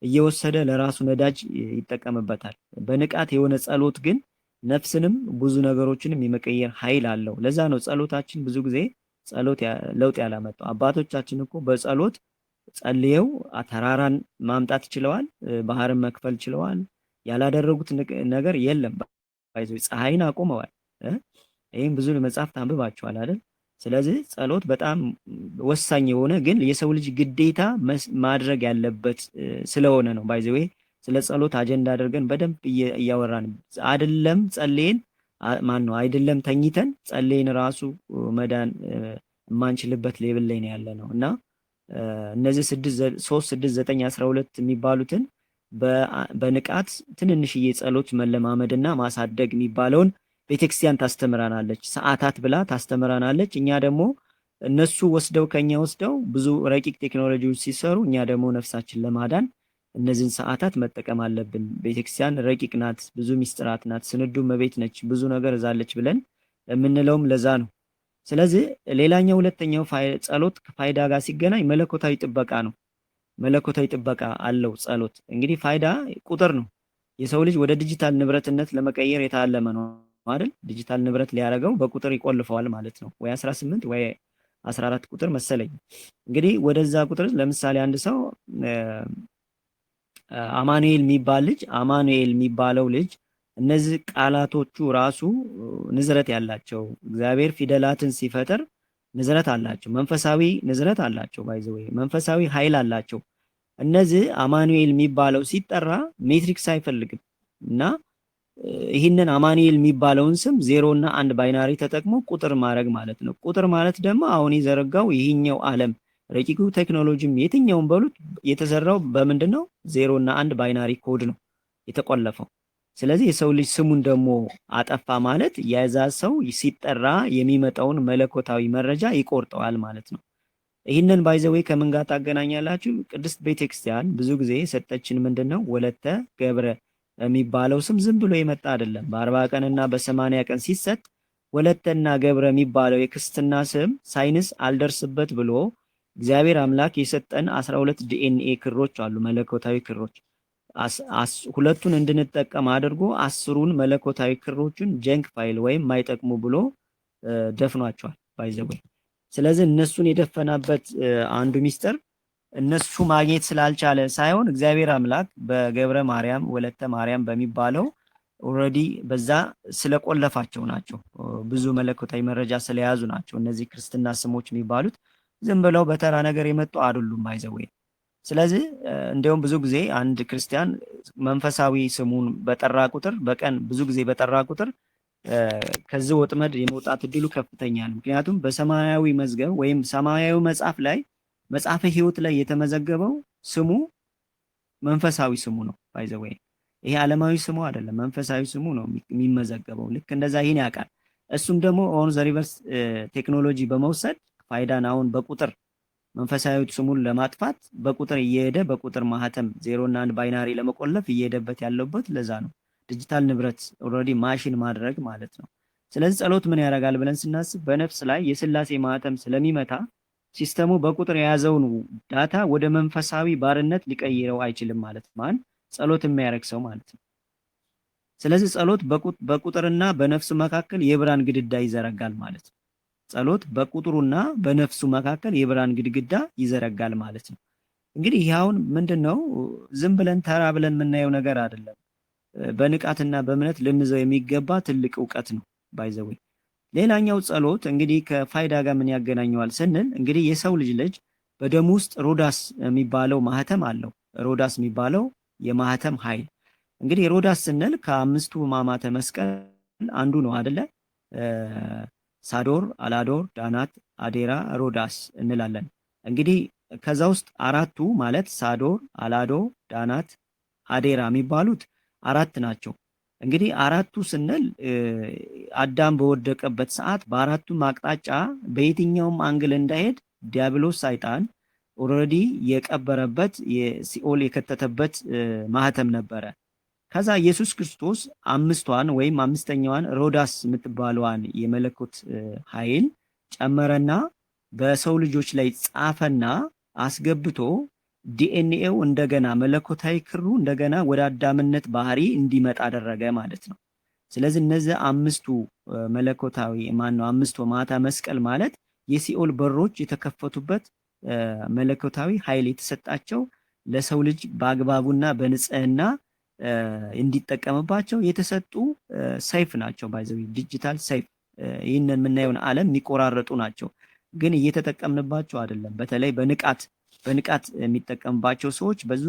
እየወሰደ ለራሱ ነዳጅ ይጠቀምበታል። በንቃት የሆነ ጸሎት ግን ነፍስንም ብዙ ነገሮችንም የመቀየር ኃይል አለው። ለዛ ነው ጸሎታችን ብዙ ጊዜ ጸሎት ለውጥ ያላመጣው። አባቶቻችን እኮ በጸሎት ጸልየው ተራራን ማምጣት ችለዋል፣ ባህርን መክፈል ችለዋል። ያላደረጉት ነገር የለም። ባይዘው ፀሐይን አቆመዋል። ይህም ብዙ መጽሐፍት አንብባችኋል አይደል? ስለዚህ ጸሎት በጣም ወሳኝ የሆነ ግን የሰው ልጅ ግዴታ ማድረግ ያለበት ስለሆነ ነው። ባይዘው ስለ ጸሎት አጀንዳ አድርገን በደንብ እያወራን አይደለም። ጸልየን ማን ነው አይደለም ተኝተን ጸልየን ራሱ መዳን የማንችልበት ሌብል ላይ ነው ያለ ነው እና እነዚህ 3 6 9 12 የሚባሉትን በንቃት ትንንሽዬ ጸሎት መለማመድና ማሳደግ የሚባለውን ቤተክርስቲያን ታስተምራናለች። ሰዓታት ብላ ታስተምራናለች። እኛ ደግሞ እነሱ ወስደው ከኛ ወስደው ብዙ ረቂቅ ቴክኖሎጂዎች ሲሰሩ፣ እኛ ደግሞ ነፍሳችን ለማዳን እነዚህን ሰዓታት መጠቀም አለብን። ቤተክርስቲያን ረቂቅ ናት፣ ብዙ ሚስጥራት ናት፣ ስንዱ መቤት ነች፣ ብዙ ነገር እዛለች ብለን የምንለውም ለዛ ነው። ስለዚህ ሌላኛው ሁለተኛው ጸሎት ከፋይዳ ጋር ሲገናኝ መለኮታዊ ጥበቃ ነው። መለኮታዊ ጥበቃ አለው ጸሎት። እንግዲህ ፋይዳ ቁጥር ነው። የሰው ልጅ ወደ ዲጂታል ንብረትነት ለመቀየር የታለመ ነው አይደል? ዲጂታል ንብረት ሊያደርገው በቁጥር ይቆልፈዋል ማለት ነው። ወይ 18 ወይ 14 ቁጥር መሰለኝ። እንግዲህ ወደዛ ቁጥር ለምሳሌ አንድ ሰው አማኑኤል የሚባል ልጅ አማኑኤል የሚባለው ልጅ እነዚህ ቃላቶቹ ራሱ ንዝረት ያላቸው እግዚአብሔር ፊደላትን ሲፈጥር ንዝረት አላቸው። መንፈሳዊ ንዝረት አላቸው። ባይዘው መንፈሳዊ ኃይል አላቸው። እነዚህ አማኑኤል የሚባለው ሲጠራ ሜትሪክስ አይፈልግም እና ይህንን አማኑኤል የሚባለውን ስም 0 እና 1 ባይናሪ ተጠቅሞ ቁጥር ማድረግ ማለት ነው። ቁጥር ማለት ደግሞ አሁን የዘረጋው ይህኛው ዓለም ረቂቁ ቴክኖሎጂም የትኛውን በሉት የተሰራው በምንድን ነው? 0 እና 1 ባይናሪ ኮድ ነው የተቆለፈው። ስለዚህ የሰው ልጅ ስሙን ደግሞ አጠፋ ማለት የዛ ሰው ሲጠራ የሚመጣውን መለኮታዊ መረጃ ይቆርጠዋል ማለት ነው። ይህንን ባይዘዌ ከምን ጋር ታገናኛላችሁ? ቅድስት ቤተክርስቲያን ብዙ ጊዜ ሰጠችን ምንድነው? ወለተ ገብረ የሚባለው ስም ዝም ብሎ የመጣ አይደለም። በ40 ቀንና በ80 ቀን ሲሰጥ ወለተና ገብረ የሚባለው የክርስትና ስም ሳይንስ አልደርስበት ብሎ እግዚአብሔር አምላክ የሰጠን 12 ዲኤንኤ ክሮች አሉ፣ መለኮታዊ ክሮች። ሁለቱን እንድንጠቀም አድርጎ 10ሩን መለኮታዊ ክሮችን ጀንክ ፋይል ወይም ማይጠቅሙ ብሎ ደፍኗቸዋል ባይዘው። ስለዚህ እነሱን የደፈናበት አንዱ ሚስጥር እነሱ ማግኘት ስላልቻለ ሳይሆን እግዚአብሔር አምላክ በገብረ ማርያም ወለተ ማርያም በሚባለው ኦልሬዲ በዛ ስለቆለፋቸው ናቸው። ብዙ መለኮታዊ መረጃ ስለያዙ ናቸው። እነዚህ ክርስትና ስሞች የሚባሉት ዝም ብለው በተራ ነገር የመጡ አይደሉም ባይዘው። ስለዚህ እንደውም ብዙ ጊዜ አንድ ክርስቲያን መንፈሳዊ ስሙን በጠራ ቁጥር በቀን ብዙ ጊዜ በጠራ ቁጥር ከዚህ ወጥመድ የመውጣት እድሉ ከፍተኛ ነው። ምክንያቱም በሰማያዊ መዝገብ ወይም ሰማያዊ መጽሐፍ ላይ መጽሐፈ ሕይወት ላይ የተመዘገበው ስሙ መንፈሳዊ ስሙ ነው ባይዘው። ይሄ ዓለማዊ ስሙ አይደለም፣ መንፈሳዊ ስሙ ነው የሚመዘገበው። ልክ እንደዛ ይሄን ያውቃል። እሱም ደግሞ ኦን ዘ ሪቨርስ ቴክኖሎጂ በመውሰድ ፋይዳን አሁን በቁጥር መንፈሳዊ ስሙን ለማጥፋት በቁጥር እየሄደ በቁጥር ማህተም 0 እና 1 ባይናሪ ለመቆለፍ እየሄደበት ያለበት ለዛ ነው። ዲጂታል ንብረት ኦልሬዲ ማሽን ማድረግ ማለት ነው። ስለዚህ ጸሎት ምን ያደርጋል ብለን ስናስብ በነፍስ ላይ የሥላሴ ማህተም ስለሚመታ ሲስተሙ በቁጥር የያዘውን ዳታ ወደ መንፈሳዊ ባርነት ሊቀይረው አይችልም ማለት ማን ጸሎት የሚያደርግ ሰው ማለት ነው። ስለዚህ ጸሎት በቁጥርና በነፍስ መካከል የብርሃን ግድግዳ ይዘረጋል ማለት ነው። ጸሎት በቁጥሩና በነፍሱ መካከል የብርሃን ግድግዳ ይዘረጋል ማለት ነው። እንግዲህ ይሄውን ምንድነው ዝም ብለን ተራ ብለን የምናየው ነገር አይደለም። በንቃትና በእምነት ልንዘው የሚገባ ትልቅ ዕውቀት ነው ባይዘው። ሌላኛው ጸሎት እንግዲህ ከፋይዳ ጋር ምን ያገናኘዋል ስንል እንግዲህ የሰው ልጅ በደሙ ውስጥ ሮዳስ የሚባለው ማህተም አለው። ሮዳስ የሚባለው የማህተም ኃይል እንግዲህ ሮዳስ ስንል ከአምስቱ ሕማማተ መስቀል አንዱ ነው አይደለ? ሳዶር፣ አላዶር፣ ዳናት፣ አዴራ፣ ሮዳስ እንላለን። እንግዲህ ከዛ ውስጥ አራቱ ማለት ሳዶር፣ አላዶ፣ ዳናት፣ አዴራ የሚባሉት አራት ናቸው። እንግዲህ አራቱ ስንል አዳም በወደቀበት ሰዓት በአራቱም አቅጣጫ በየትኛውም አንግል እንዳይሄድ ዲያብሎስ ሰይጣን ኦልሬዲ የቀበረበት የሲኦል የከተተበት ማህተም ነበረ። ከዛ ኢየሱስ ክርስቶስ አምስቷን ወይም አምስተኛዋን ሮዳስ የምትባለዋን የመለኮት ኃይል ጨመረና በሰው ልጆች ላይ ጻፈና አስገብቶ ዲኤንኤው እንደገና መለኮታዊ ክሩ እንደገና ወደ አዳምነት ባህሪ እንዲመጣ አደረገ ማለት ነው። ስለዚህ እነዚህ አምስቱ መለኮታዊ አምስቱ ማታ መስቀል ማለት የሲኦል በሮች የተከፈቱበት መለኮታዊ ኃይል የተሰጣቸው ለሰው ልጅ በአግባቡና በንጽህና እንዲጠቀምባቸው የተሰጡ ሰይፍ ናቸው። ባይዘው ዲጂታል ሰይፍ ይህንን የምናየውን ዓለም የሚቆራረጡ ናቸው፣ ግን እየተጠቀምንባቸው አይደለም። በተለይ በንቃት የሚጠቀምባቸው ሰዎች ብዙ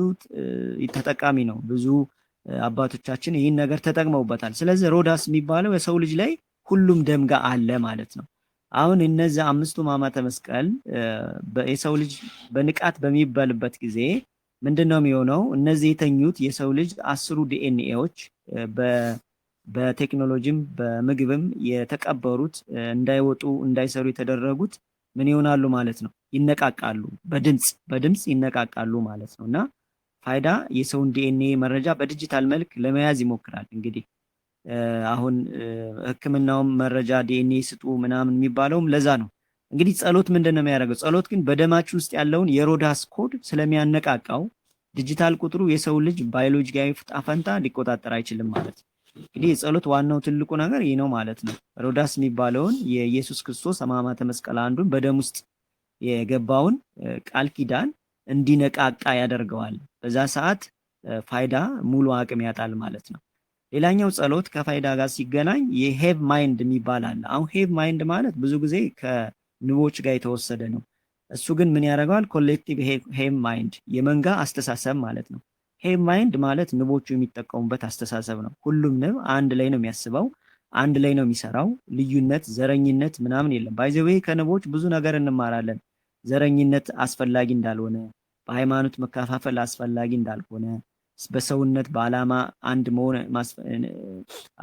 ተጠቃሚ ነው። ብዙ አባቶቻችን ይህን ነገር ተጠቅመውበታል። ስለዚህ ሮዳስ የሚባለው የሰው ልጅ ላይ ሁሉም ደም ጋር አለ ማለት ነው። አሁን እነዚህ አምስቱ ሕማማተ መስቀል የሰው ልጅ በንቃት በሚባልበት ጊዜ ምንድነው የሚሆነው? እነዚህ የተኙት የሰው ልጅ 10 ዲኤንኤዎች በቴክኖሎጂም በምግብም የተቀበሩት እንዳይወጡ እንዳይሰሩ የተደረጉት ምን ይሆናሉ ማለት ነው? ይነቃቃሉ። በድምጽ ይነቃቃሉ ማለት ነው። እና ፋይዳ የሰውን ዲኤንኤ መረጃ በዲጂታል መልክ ለመያዝ ይሞክራል። እንግዲህ አሁን ሕክምናውም መረጃ ዲኤንኤ ስጡ ምናምን የሚባለውም ለዛ ነው። እንግዲህ ጸሎት ምንድን ነው የሚያደርገው? ጸሎት ግን በደማችን ውስጥ ያለውን የሮዳስ ኮድ ስለሚያነቃቃው ዲጂታል ቁጥሩ የሰው ልጅ ባዮሎጂካዊ ጣፈንታ ሊቆጣጠር አይችልም ማለት ነው። እንግዲህ የጸሎት ዋናው ትልቁ ነገር ይህ ነው ማለት ነው። ሮዳስ የሚባለውን የኢየሱስ ክርስቶስ ሕማማተ መስቀል አንዱን በደም ውስጥ የገባውን ቃል ኪዳን እንዲነቃቃ ያደርገዋል። በዛ ሰዓት ፋይዳ ሙሉ አቅም ያጣል ማለት ነው። ሌላኛው ጸሎት ከፋይዳ ጋር ሲገናኝ የሄቭ ማይንድ የሚባል አለ። አሁን ሄቭ ማይንድ ማለት ብዙ ጊዜ ከንቦች ጋር የተወሰደ ነው። እሱ ግን ምን ያደርገዋል? ኮሌክቲቭ ሄቭ ማይንድ የመንጋ አስተሳሰብ ማለት ነው። ሄቭ ማይንድ ማለት ንቦቹ የሚጠቀሙበት አስተሳሰብ ነው። ሁሉም ንብ አንድ ላይ ነው የሚያስበው፣ አንድ ላይ ነው የሚሰራው። ልዩነት፣ ዘረኝነት ምናምን የለም። ባይ ዘ ዌይ ከንቦች ብዙ ነገር እንማራለን። ዘረኝነት አስፈላጊ እንዳልሆነ፣ በሃይማኖት መከፋፈል አስፈላጊ እንዳልሆነ፣ በሰውነት በዓላማ አንድ መሆን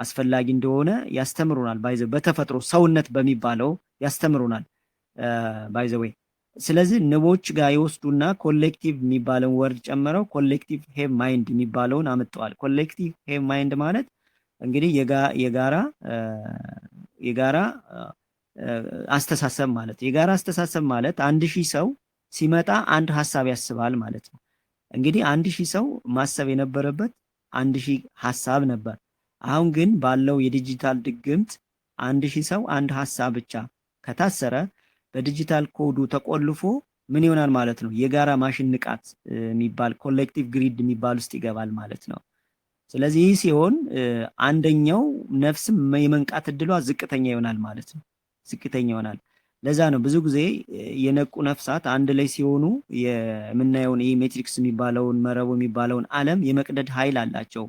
አስፈላጊ እንደሆነ ያስተምሩናል። ባይዘ በተፈጥሮ ሰውነት በሚባለው ያስተምሩናል ባይዘዌ። ስለዚህ ንቦች ጋር ይወስዱና ኮሌክቲቭ የሚባለውን ወርድ ጨምረው ኮሌክቲቭ ሄቭ ማይንድ የሚባለውን አመጣዋል። ኮሌክቲቭ ሄቭ ማይንድ ማለት እንግዲህ የጋራ አስተሳሰብ ማለት የጋራ አስተሳሰብ ማለት 1000 ሰው ሲመጣ አንድ ሀሳብ ያስባል ማለት ነው። እንግዲህ 1000 ሰው ማሰብ የነበረበት 1000 ሀሳብ ነበር። አሁን ግን ባለው የዲጂታል ድግምት 1000 ሰው አንድ ሀሳብ ብቻ ከታሰረ በዲጂታል ኮዱ ተቆልፎ ምን ይሆናል ማለት ነው? የጋራ ማሽን ንቃት የሚባል ኮሌክቲቭ ግሪድ የሚባል ውስጥ ይገባል ማለት ነው። ስለዚህ ይህ ሲሆን አንደኛው ነፍስም የመንቃት እድሏ ዝቅተኛ ይሆናል ማለት ነው። ዝቅተኛ ይሆናል። ለዛ ነው ብዙ ጊዜ የነቁ ነፍሳት አንድ ላይ ሲሆኑ የምናየውን ይህ ሜትሪክስ የሚባለውን መረቡ የሚባለውን ዓለም የመቅደድ ኃይል አላቸው።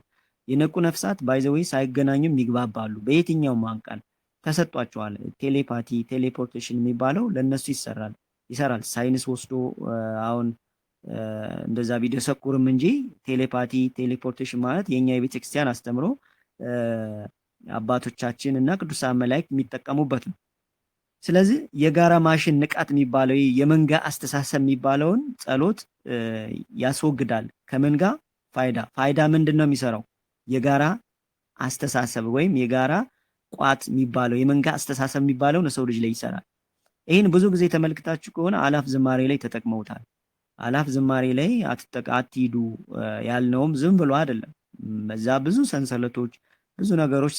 የነቁ ነፍሳት ባይዘዌይ ሳይገናኙም ይግባባሉ። በየትኛውም አንቃል ተሰጧቸዋል። ቴሌፓቲ፣ ቴሌፖርቴሽን የሚባለው ለነሱ ይሰራል። ሳይንስ ወስዶ አሁን እንደዛ ቢደሰኩርም እንጂ ቴሌፓቲ፣ ቴሌፖርቴሽን ማለት የኛ የቤተክርስቲያን አስተምሮ አባቶቻችን እና ቅዱሳን መላእክት የሚጠቀሙበት ነው። ስለዚህ የጋራ ማሽን ንቃት የሚባለው የመንጋ አስተሳሰብ የሚባለውን ጸሎት ያስወግዳል። ከመንጋ ፋይዳ ምንድን ነው የሚሰራው? የጋራ አስተሳሰብ ወይም የጋራ ቋት የሚባለው የመንጋ አስተሳሰብ የሚባለው ሰው ልጅ ላይ ይሰራል። ይህን ብዙ ጊዜ ተመልክታችሁ ከሆነ አላፍ ዝማሬ ላይ ተጠቅመውታል። አላፍ ዝማሬ ላይ አትሂዱ ያልነውም ዝም ብሎ አይደለም። በዛ ብዙ ሰንሰለቶች፣ ብዙ ነገሮች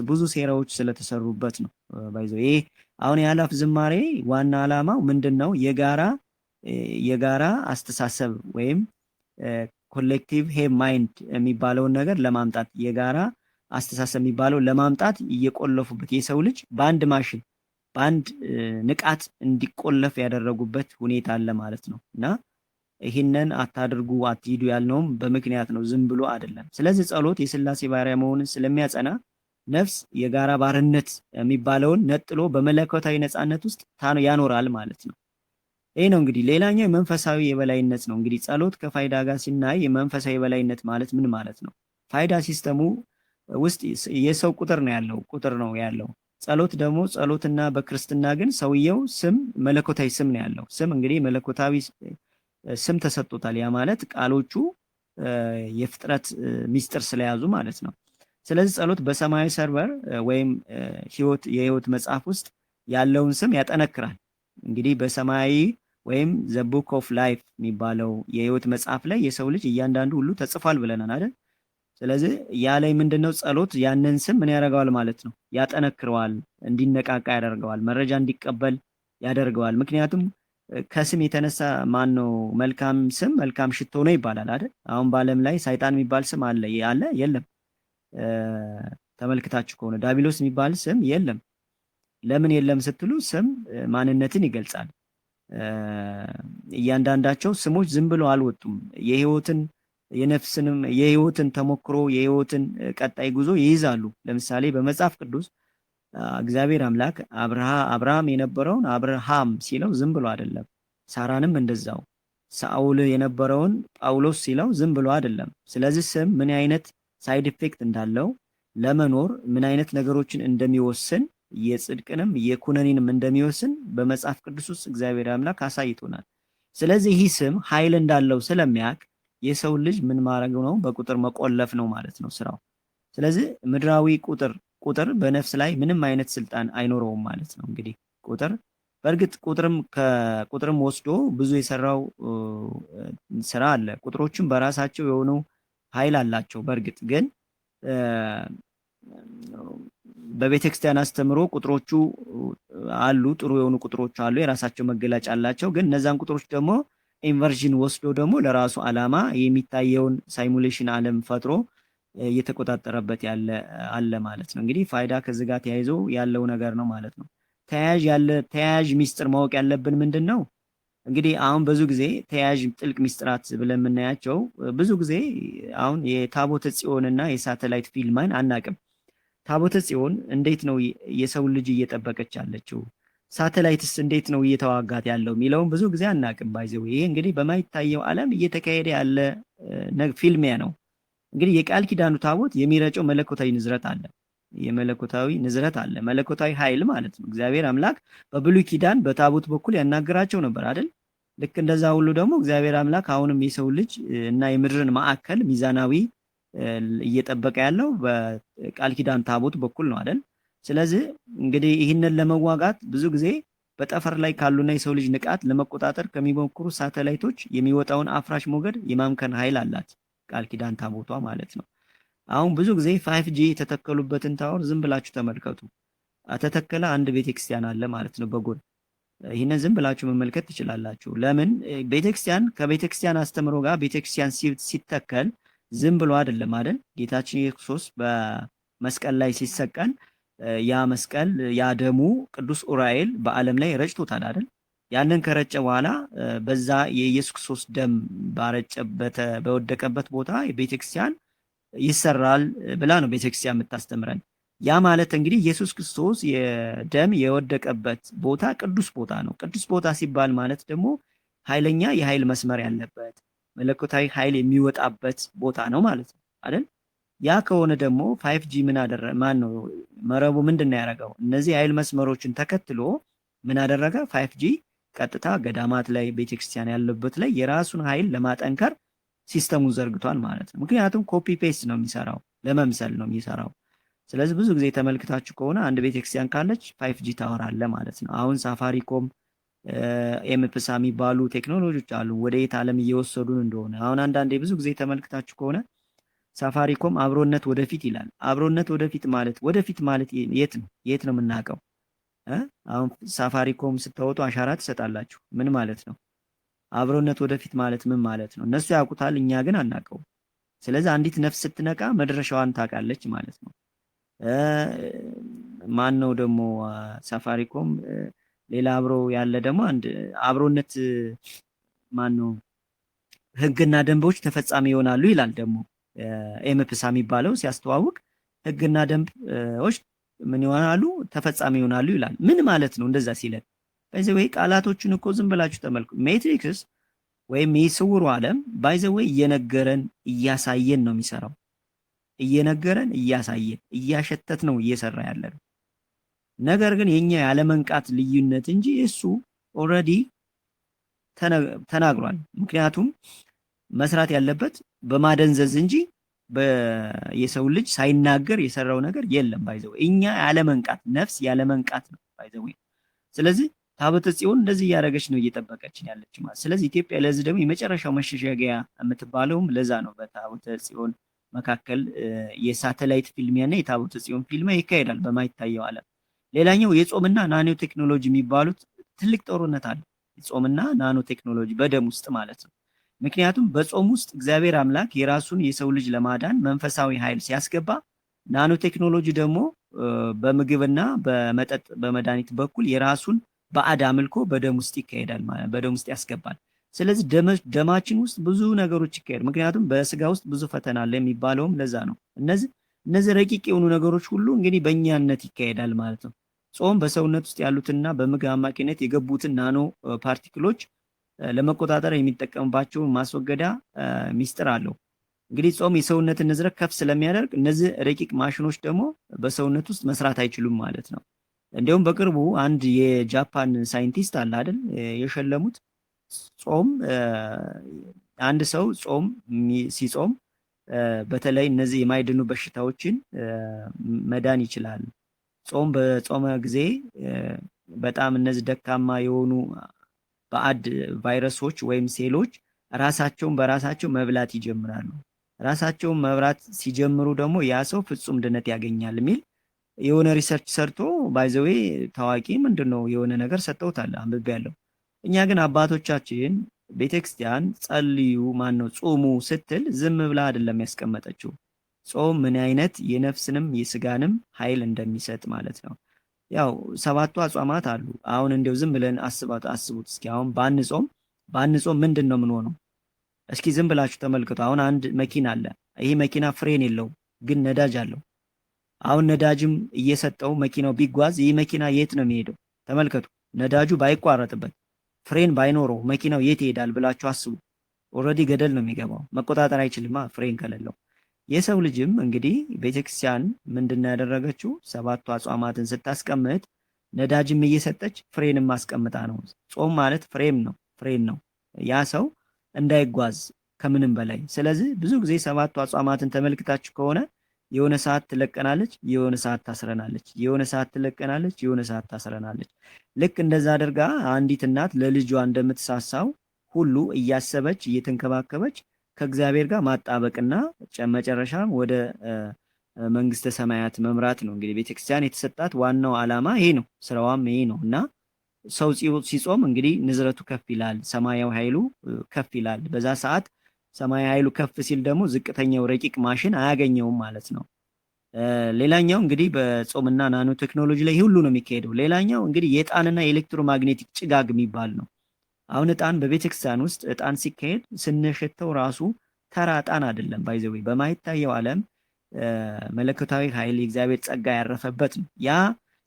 ብዙ ሴራዎች ስለተሰሩበት ነው። ባይዘው ይሄ አሁን የአላፍ ዝማሬ ዋና ዓላማው ምንድነው? የጋራ አስተሳሰብ ወይም ኮሌክቲቭ ሄቭ ማይንድ የሚባለውን ነገር ለማምጣት የጋራ አስተሳሰብ የሚባለው ለማምጣት እየቆለፉበት የሰው ልጅ በአንድ ማሽን በአንድ ንቃት እንዲቆለፍ ያደረጉበት ሁኔታ አለ ማለት ነው። እና ይህንን አታድርጉ አትሂዱ ያልነውም በምክንያት ነው፣ ዝም ብሎ አይደለም። ስለዚህ ጸሎት የሥላሴ ባሪያ መሆንን ስለሚያጸና ነፍስ የጋራ ባርነት የሚባለውን ነጥሎ በመለኮታዊ ነፃነት ውስጥ ያኖራል ማለት ነው። ይህ ነው እንግዲህ ሌላኛው የመንፈሳዊ የበላይነት ነው። እንግዲህ ጸሎት ከፋይዳ ጋር ሲናይ የመንፈሳዊ የበላይነት ማለት ምን ማለት ነው? ፋይዳ ሲስተሙ ውስጥ የሰው ቁጥር ነው ያለው። ጸሎት ደግሞ ጸሎትና በክርስትና ግን ሰውየው ስም መለኮታዊ ስም ነው ያለው። ስም እንግዲህ መለኮታዊ ስም ተሰጥቶታል። ያ ማለት ቃሎቹ የፍጥረት ሚስጥር ስለያዙ ማለት ነው። ስለዚህ ጸሎት በሰማያዊ ሰርቨር ወይም የህይወት መጽሐፍ ውስጥ ያለውን ስም ያጠነክራል። እንግዲህ በሰማያዊ ወይም ዘ ቡክ ኦፍ ላይፍ የሚባለው የህይወት መጽሐፍ ላይ የሰው ልጅ እያንዳንዱ ሁሉ ተጽፏል ብለናል አይደል? ስለዚህ ያ ላይ ምንድነው ጸሎት ያንን ስም ምን ያደርገዋል ማለት ነው? ያጠነክረዋል፣ እንዲነቃቃ ያደርገዋል፣ መረጃ እንዲቀበል ያደርገዋል። ምክንያቱም ከስም የተነሳ ማን ነው መልካም ስም መልካም ሽቶ ነው ይባላል አይደል? አሁን በዓለም ላይ ሰይጣን የሚባል ስም አለ የለም? ተመልክታችሁ ከሆነ ዳቢሎስ የሚባል ስም የለም። ለምን የለም ስትሉ ስም ማንነትን ይገልጻል። እያንዳንዳቸው ስሞች ዝም ብለው አልወጡም። የህይወትን ተሞክሮ የህይወትን ቀጣይ ጉዞ ይይዛሉ። ለምሳሌ በመጽሐፍ ቅዱስ እግዚአብሔር አምላክ አብርሃም የነበረውን አብርሃም ሲለው ዝም ብሎ አይደለም። ሳራንም እንደዛው። ሳኦል የነበረውን ጳውሎስ ሲለው ዝም ብሎ አይደለም። ስለዚህ ስም ምን አይነት ሳይድ ኢፌክት እንዳለው ለመኖር ምን አይነት ነገሮችን እንደሚወስን የጽድቅንም የኩነኔንም እንደሚወስን በመጽሐፍ ቅዱስ ውስጥ እግዚአብሔር አምላክ አሳይቶናል። ስለዚህ ይህ ስም ኃይል እንዳለው ስለሚያውቅ የሰው ልጅ ምን ማድረግ ነው? በቁጥር መቆለፍ ነው ማለት ነው ስራው። ስለዚህ ምድራዊ ቁጥር በነፍስ ላይ ምንም አይነት ስልጣን አይኖረውም ማለት ነው። እንግዲህ በእርግጥ ከቁጥርም ወስዶ ብዙ የሰራው ስራ አለ። ቁጥሮችም በራሳቸው የሆኑ ኃይል አላቸው። በእርግጥ ግን በቤተክርስቲያን አስተምሮ ቁጥሮቹ አሉ፣ ጥሩ የሆኑ ቁጥሮች አሉ፣ የራሳቸው መገለጫ አላቸው። ግን እነዛን ቁጥሮች ደግሞ ኢንቨርዥን ወስዶ ደግሞ ለራሱ ዓላማ የሚታየውን ሳይሙሌሽን ዓለም ፈጥሮ እየተቆጣጠረበት አለ ማለት ነው። እንግዲህ ፋይዳ ከዚህ ጋር ተያይዞ ያለው ነገር ነው ማለት ነው። ተያያዥ ሚስጥር ማወቅ ያለብን ምንድን ነው? እንግዲህ አሁን ብዙ ጊዜ ተያያዥ ጥልቅ ሚስጥራት ብለን የምናያቸው ብዙ ጊዜ አሁን የታቦተ ጽዮንና የሳተላይት ፊልማን አናቅም። ታቦተ ጽዮን እንዴት ነው የሰው ልጅ እየጠበቀች ያለችው? ሳተላይትስ እንዴት ነው እየተዋጋት ያለው የሚለውን ብዙ ጊዜ አናቅም። ባይዘው ይሄ እንግዲህ በማይታየው ዓለም እየተካሄደ ያለ ፊልሚያ ነው። እንግዲህ የቃል ኪዳኑ ታቦት የሚረጨው መለኮታዊ ንዝረት አለ። መለኮታዊ ኃይል ማለት ነው። እግዚአብሔር አምላክ በብሉይ ኪዳን በታቦት በኩል ያናገራቸው ነበር አይደል? ልክ እንደዛ ሁሉ ደግሞ እግዚአብሔር አምላክ አሁንም የሰው ልጅ እና የምድርን ማዕከል ሚዛናዊ እየጠበቀ ያለው በቃል ኪዳን ታቦት በኩል ነው አይደል? ስለዚህ እንግዲህ ይህንን ለመዋጋት ብዙ ጊዜ በጠፈር ላይ ካሉና የሰው ልጅ ንቃት ለመቆጣጠር ከሚሞክሩ ሳተላይቶች የሚወጣውን አፍራሽ ሞገድ የማምከን ኃይል አላት ቃል ኪዳን ታቦቷ ማለት ነው። አሁን ብዙ ጊዜ 5G የተተከሉበትን ታወር ዝም ብላችሁ ተመልከቱ። ተተከለ አንድ ቤተክርስቲያን አለ ማለት ነው በጎን። ይህንን ዝም ብላችሁ መመልከት ትችላላችሁ። ለምን? ቤተክርስቲያን ከቤተክርስቲያን አስተምሮ ጋር ቤተክርስቲያን ሲተከል ዝም ብሎ አይደለም አይደል? ጌታችን ኢየሱስ በመስቀል ላይ ሲሰቀል ያ መስቀል ያ ደሙ ቅዱስ ኡራኤል በዓለም ላይ ረጭቶታል አይደል? ያንን ከረጨ በኋላ በዛ የኢየሱስ ክርስቶስ ደም በወደቀበት ቦታ ቤተክርስቲያን ይሰራል ብላ ነው ቤተክርስቲያን የምታስተምረን። ያ ማለት እንግዲህ ኢየሱስ ክርስቶስ የደም የወደቀበት ቦታ ቅዱስ ቦታ ነው። ቅዱስ ቦታ ሲባል ማለት ደግሞ ኃይለኛ የኃይል መስመር ያለበት መለኮታዊ ኃይል የሚወጣበት ቦታ ነው ማለት ነው አይደል? ያ ከሆነ ደግሞ 5G መረቡ ምንድነው ያደረገው? እነዚህ የኃይል መስመሮችን ተከትሎ ምን አደረገ? 5G ቀጥታ ገዳማት ላይ ቤተክርስቲያን ያለበት ላይ የራሱን ኃይል ለማጠንከር ሲስተሙ ዘርግቷል ማለት ነው። ምክንያቱም ኮፒ ፔስት ነው የሚሰራው፣ ለመምሰል ነው የሚሰራው። ስለዚህ ብዙ ጊዜ ተመልክታችሁ ከሆነ አንድ ቤተክርስቲያን ካለች 5G ታወር አለ ማለት ነው። አሁን ሳፋሪኮም ኤምፕሳ የሚባሉ ቴክኖሎጂዎች አሉ ወደ የት ዓለም እየወሰዱን እንደሆነ። አሁን አንዳንዴ ብዙ ጊዜ ተመልክታችሁ ከሆነ ሳፋሪኮም አብሮነት ወደፊት ይላል። አብሮነት ወደፊት ማለት የት ነው የምናውቀው? አሁን ሳፋሪኮም ስታወጡ አሻራ ትሰጣላችሁ። ምን ማለት ነው? አብሮነት ወደፊት ማለት ምን ማለት ነው? እነሱ ያውቁታል፣ እኛ ግን አናውቀው። ስለዚህ አንዲት ነፍስ ስትነቃ መድረሻዋን ታውቃለች ማለት ነው። ማን ነው ደግሞ ሳፋሪኮም ሌላ አብሮ ያለ ደግሞ አንድ አብሮነት ማን ነው? ህግና ደንቦች ተፈጻሚ ይሆናሉ ይላል ደግሞ ኤምፕሳ የሚባለው ሲያስተዋውቅ ህግና ደንቦች ምን ይሆናሉ? ተፈጻሚ ይሆናሉ ይላል። ምን ማለት ነው እንደዛ ሲለን? በዚህ ወይ ቃላቶቹን እኮ ዝም ብላችሁ ተመልኩ። ሜትሪክስ ወይም የስውሩ ዓለም ባይዘወይ እየነገረን እያሳየን ነው የሚሰራው። እየነገረን እያሳየን እያሸተት ነው እየሰራ ያለ ነው። ነገር ግን የኛ ያለመንቃት ልዩነት እንጂ እሱ ኦልሬዲ ተናግሯል። ምክንያቱም መስራት ያለበት በማደንዘዝ እንጂ የሰው ልጅ ሳይናገር የሰራው ነገር የለም። ባይዘው እኛ ያለመንቃት ነፍስ ያለመንቃት ነው ባይዘው። ስለዚህ ታቦተ ጽዮን እንደዚህ እያደረገች ነው እየጠበቀችን ያለች ማለት። ስለዚህ ኢትዮጵያ ለዚህ ደግሞ የመጨረሻው መሸሸጊያ የምትባለውም ለዛ ነው። በታቦተ ጽዮን መካከል የሳተላይት ፊልሚያና የታቦተ ጽዮን ፊልሚያ ይካሄዳል በማይታየው ዓለም። ሌላኛው የጾምና ናኖ ቴክኖሎጂ የሚባሉት ትልቅ ጦርነት አለ። ጾምና ናኖ ቴክኖሎጂ በደም ውስጥ ማለት ነው። ምክንያቱም በጾም ውስጥ እግዚአብሔር አምላክ የራሱን የሰው ልጅ ለማዳን መንፈሳዊ ኃይል ሲያስገባ፣ ናኖ ቴክኖሎጂ ደግሞ በምግብና በመጠጥ በመድኃኒት በኩል የራሱን ባዕድ አምልኮ በደም ውስጥ ይካሄዳል ማለት በደም ውስጥ ያስገባል። ስለዚህ ደማችን ውስጥ ብዙ ነገሮች ይካሄዳሉ። ምክንያቱም በስጋ ውስጥ ብዙ ፈተና አለ የሚባለውም ለዛ ነው። እነዚህ ረቂቅ የሆኑ ነገሮች ሁሉ እንግዲህ በእኛነት ይካሄዳል ማለት ነው። ጾም በሰውነት ውስጥ ያሉትና በምግብ አማካኝነት የገቡትን ናኖ ፓርቲክሎች ለመቆጣጠር የሚጠቀምባቸውን ማስወገዳ ሚስጥር አለው። እንግዲህ ጾም የሰውነትን ንዝረት ከፍ ስለሚያደርግ እነዚህ ረቂቅ ማሽኖች ደግሞ በሰውነት ውስጥ መስራት አይችሉም ማለት ነው። እንዲሁም በቅርቡ አንድ የጃፓን ሳይንቲስት አለ አይደል የሸለሙት ጾም አንድ ሰው ሲጾም በተለይ እነዚህ የማይድኑ በሽታዎችን መዳን ይችላል። ጾም በጾመ ጊዜ በጣም እነዚህ ደካማ የሆኑ ባዕድ ቫይረሶች ወይም ሴሎች ራሳቸውን በራሳቸው መብላት ይጀምራሉ። ራሳቸውን መብላት ሲጀምሩ ደግሞ ያ ሰው ፍጹም ድነት ያገኛል የሚል የሆነ ሪሰርች ሰርቶ ባይዘዌ ታዋቂ ምንድነው የሆነ ነገር ሰጠውታል አንብቤያለሁ። እኛ ግን አባቶቻችን ቤተክርስቲያን ጸልዩ ጾሙ ስትል ዝም ብላ አይደለም ያስቀመጠችው። ጾም ምን አይነት የነፍስንም የስጋንም ኃይል እንደሚሰጥ ማለት ነው። ያው 7ቱ አጽዋማት አሉ። አሁን እንደው ዝም ብለን አስቡት እስኪ አሁን ባንጾም ምንድነው ምን ሆነው? እስኪ ዝም ብላችሁ ተመልከቱ። አሁን አንድ መኪና አለ። ይሄ መኪና ፍሬን የለውም ግን ነዳጅ አለው። አሁን ነዳጅም እየሰጠው መኪናው ቢጓዝ ይህ መኪና የት ነው የሚሄደው? ተመልከቱ። ነዳጁ ባይቋረጥበት ፍሬን ባይኖረው መኪናው የት ይሄዳል ብላችሁ አስቡ። ኦልሬዲ ገደል ነው የሚገባው። መቆጣጠር አይችልማ ፍሬን ከሌለው። የሰው ልጅም እንግዲህ ቤተክርስቲያን ምንድነው ያደረገችው? 7ቱ አጽዋማትን ስታስቀምጥ ነዳጅም እየሰጠች ፍሬንም ማስቀምጣ ነው። ጾም ማለት ፍሬን ነው ያ ሰው እንዳይጓዝ ከምንም በላይ። ስለዚህ ብዙ ጊዜ 7ቱ አጽዋማትን ተመልክታችሁ ከሆነ የሆነ ሰዓት ትለቀናለች፣ የሆነ ሰዓት ታስረናለች፣ የሆነ ሰዓት ትለቀናለች፣ የሆነ ሰዓት ታስረናለች። ልክ እንደዛ አድርጋ አንዲት እናት ለልጇ እንደምትሳሳው ሁሉ እያሰበች እየተንከባከበች ከእግዚአብሔር ጋር ማጣበቅና መጨረሻም ወደ መንግስተ ሰማያት መምራት ነው። እንግዲህ ቤተክርስቲያን የተሰጣት ዋናው ዓላማ ይሄ ነው፣ ስራዋም ይሄ ነው እና ሰው ሲጾም እንግዲህ ንዝረቱ ከፍ ይላል፣ ሰማያዊ ኃይሉ ከፍ ይላል። በዛ ሰዓት ሰማያዊ ኃይሉ ከፍ ሲል ደግሞ ዝቅተኛው ረቂቅ ማሽን አያገኘውም ማለት ነው። ሌላኛው እንግዲህ በጾምና ናኖ ቴክኖሎጂ ላይ ሁሉ ነው የሚካሄደው። ሌላኛው እንግዲህ የዕጣንና የኤሌክትሮማግኔቲክ ጭጋግ የሚባል ነው። አሁን ዕጣን በቤተክርስቲያን ውስጥ ዕጣን ሲካሄድ ስንሸተው ራሱ ተራ ዕጣን አይደለም። ባይዘዌ በማይታየው ዓለም መለኮታዊ ኃይል የእግዚአብሔር ጸጋ ያረፈበት ነው። ያ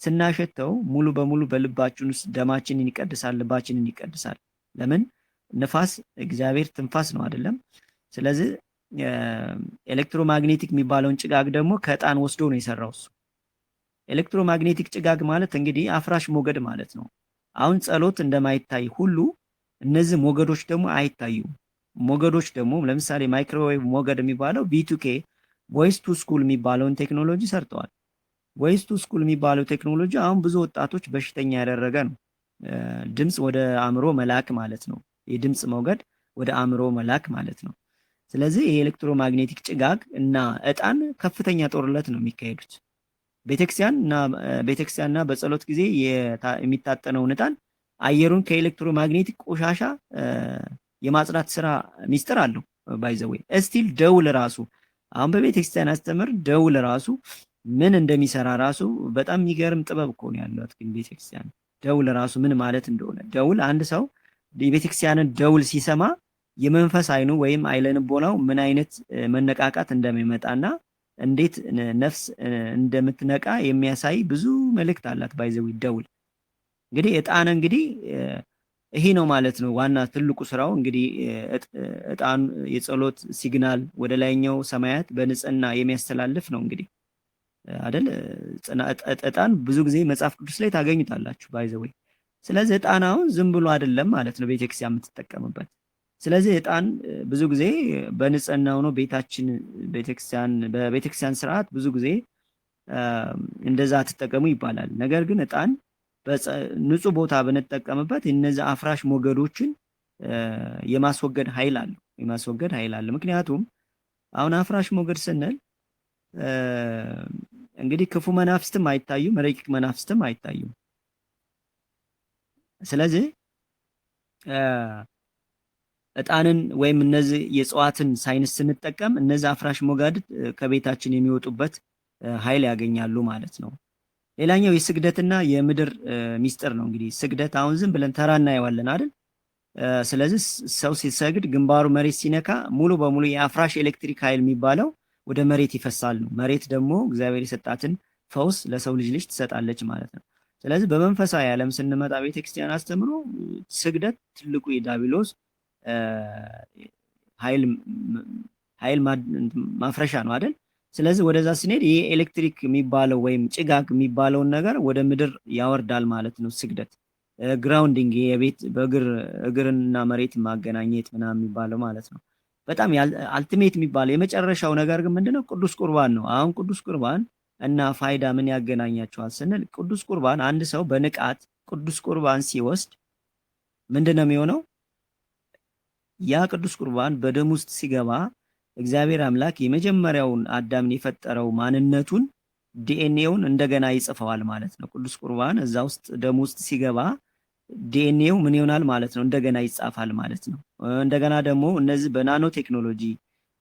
ስናሸተው ሙሉ በሙሉ በልባችን ውስጥ ደማችንን ይቀድሳል፣ ልባችንን ይቀድሳል። ለምን? ንፋስ እግዚአብሔር ትንፋስ ነው አይደለም? ስለዚህ ኤሌክትሮማግኔቲክ የሚባለውን ጭጋግ ደግሞ ከዕጣን ወስዶ ነው የሰራው እሱ። ኤሌክትሮማግኔቲክ ጭጋግ ማለት እንግዲህ አፍራሽ ሞገድ ማለት ነው። አሁን ጸሎት እንደማይታይ ሁሉ እነዚህ ሞገዶች ደግሞ አይታዩም። ሞገዶች ደግሞ ለምሳሌ ማይክሮዌቭ ሞገድ የሚባለው ቪቱኬ ቮይስ ቱ ስኩል የሚባለውን ቴክኖሎጂ ሰርተዋል። ቮይስ ቱ ስኩል የሚባለው ቴክኖሎጂ አሁን ብዙ ወጣቶች በሽተኛ ያደረገ ነው። ድምፅ ወደ አእምሮ መላክ ማለት ነው። የድምፅ ሞገድ ወደ አእምሮ መላክ ማለት ነው። ስለዚህ የኤሌክትሮማግኔቲክ ጭጋግ እና ዕጣን ከፍተኛ ጦርነት ነው የሚካሄዱት። ቤተክርስቲያንና በጸሎት ጊዜ የሚታጠነውን ዕጣን አየሩን ከኤሌክትሮማግኔቲክ ቆሻሻ የማጽዳት ስራ ሚስጥር አለው። ባይዘዌ እስቲል ደውል ራሱ አሁን በቤተክርስቲያን አስተምር ደውል ራሱ ምን እንደሚሰራ ራሱ በጣም የሚገርም ጥበብ እኮ ነው ያለው። ግን ቤተክርስቲያን ደውል ራሱ ምን ማለት እንደሆነ ደውል አንድ ሰው የቤተክርስቲያንን ደውል ሲሰማ የመንፈስ አይኑ ወይም አይለንቦናው ምን አይነት መነቃቃት እንደሚመጣና እንዴት ነፍስ እንደምትነቃ የሚያሳይ ብዙ መልእክት አላት። ባይዘው ደውል እንግዲህ ዕጣን እንግዲህ ይሄ ነው ማለት ነው። ዋና ትልቁ ስራው እንግዲህ ዕጣን የጸሎት ሲግናል ወደ ላይኛው ሰማያት በንጽህና የሚያስተላልፍ ነው እንግዲህ አይደል? ዕጣን ብዙ ጊዜ መጽሐፍ ቅዱስ ላይ ታገኙታላችሁ ባይዘው። ስለዚህ ዕጣን አሁን ዝም ብሎ አይደለም ማለት ነው ቤተክርስቲያን የምትጠቀምበት። ስለዚህ ዕጣን ብዙ ጊዜ በንጽህና ሆኖ በቤተክርስቲያን ስርዓት ብዙ ጊዜ እንደዛ ትጠቀሙ ይባላል። ነገር ግን ዕጣን ንጹህ ቦታ ብንጠቀምበት እነዚህ አፍራሽ ሞገዶችን የማስወገድ ኃይል አለው። ምክንያቱም አሁን አፍራሽ ሞገድ ስንል እንግዲህ ክፉ መናፍስትም አይታዩም፣ ረቂቅ መናፍስትም አይታዩም። ስለዚህ እጣንን ወይም እነዚህ የእጽዋትን ሳይንስ ስንጠቀም እነዚህ አፍራሽ ሞጋድት ከቤታችን የሚወጡበት ኃይል ያገኛሉ ማለት ነው። ሌላኛው የስግደትና የምድር ሚስጥር ነው። እንግዲህ ስግደት አሁን ዝም ብለን ተራ እናየዋለን አይደል? ስለዚህ ሰው ሲሰግድ ግንባሩ መሬት ሲነካ ሙሉ በሙሉ የአፍራሽ ኤሌክትሪክ ኃይል የሚባለው ወደ መሬት ይፈሳል ነው። መሬት ደግሞ እግዚአብሔር የሰጣትን ፈውስ ለሰው ልጅ ትሰጣለች ማለት ነው። ስለዚህ በመንፈሳዊ ዓለም ስንመጣ ቤተክርስቲያን አስተምሮ ስግደት ትልቁ የዳቢሎስ ኃይል ማፍረሻ ነው አይደል? ስለዚህ ወደዛ ስንሄድ ይሄ ኤሌክትሪክ የሚባለው ወይም ጭጋግ የሚባለውን ነገር ወደ ምድር ያወርዳል ማለት ነው ስግደት። ግራውንዲንግ የቤት እግርና መሬት ማገናኘት ምናምን የሚባለው ማለት ነው። በጣም አልቲሜት የሚባለው የመጨረሻው ነገር ግን ምንድነው? ቅዱስ ቁርባን ነው። አሁን ቅዱስ ቁርባን እና ፋይዳ ምን ያገናኛቸዋል ስንል ቅዱስ ቁርባን አንድ ሰው በንቃት ቅዱስ ቁርባን ሲወስድ ምንድነው የሚሆነው? ያ ቅዱስ ቁርባን በደም ውስጥ ሲገባ እግዚአብሔር አምላክ የመጀመሪያውን አዳምን የፈጠረው ማንነቱን ዲኤንኤውን እንደገና ይጽፈዋል ማለት ነው። ቅዱስ ቁርባን እዛ ውስጥ ደም ውስጥ ሲገባ ዲኤንኤው ምን ይሆናል ማለት ነው? እንደገና ይጻፋል ማለት ነው። እንደገና ደግሞ እነዚህ በናኖ ቴክኖሎጂ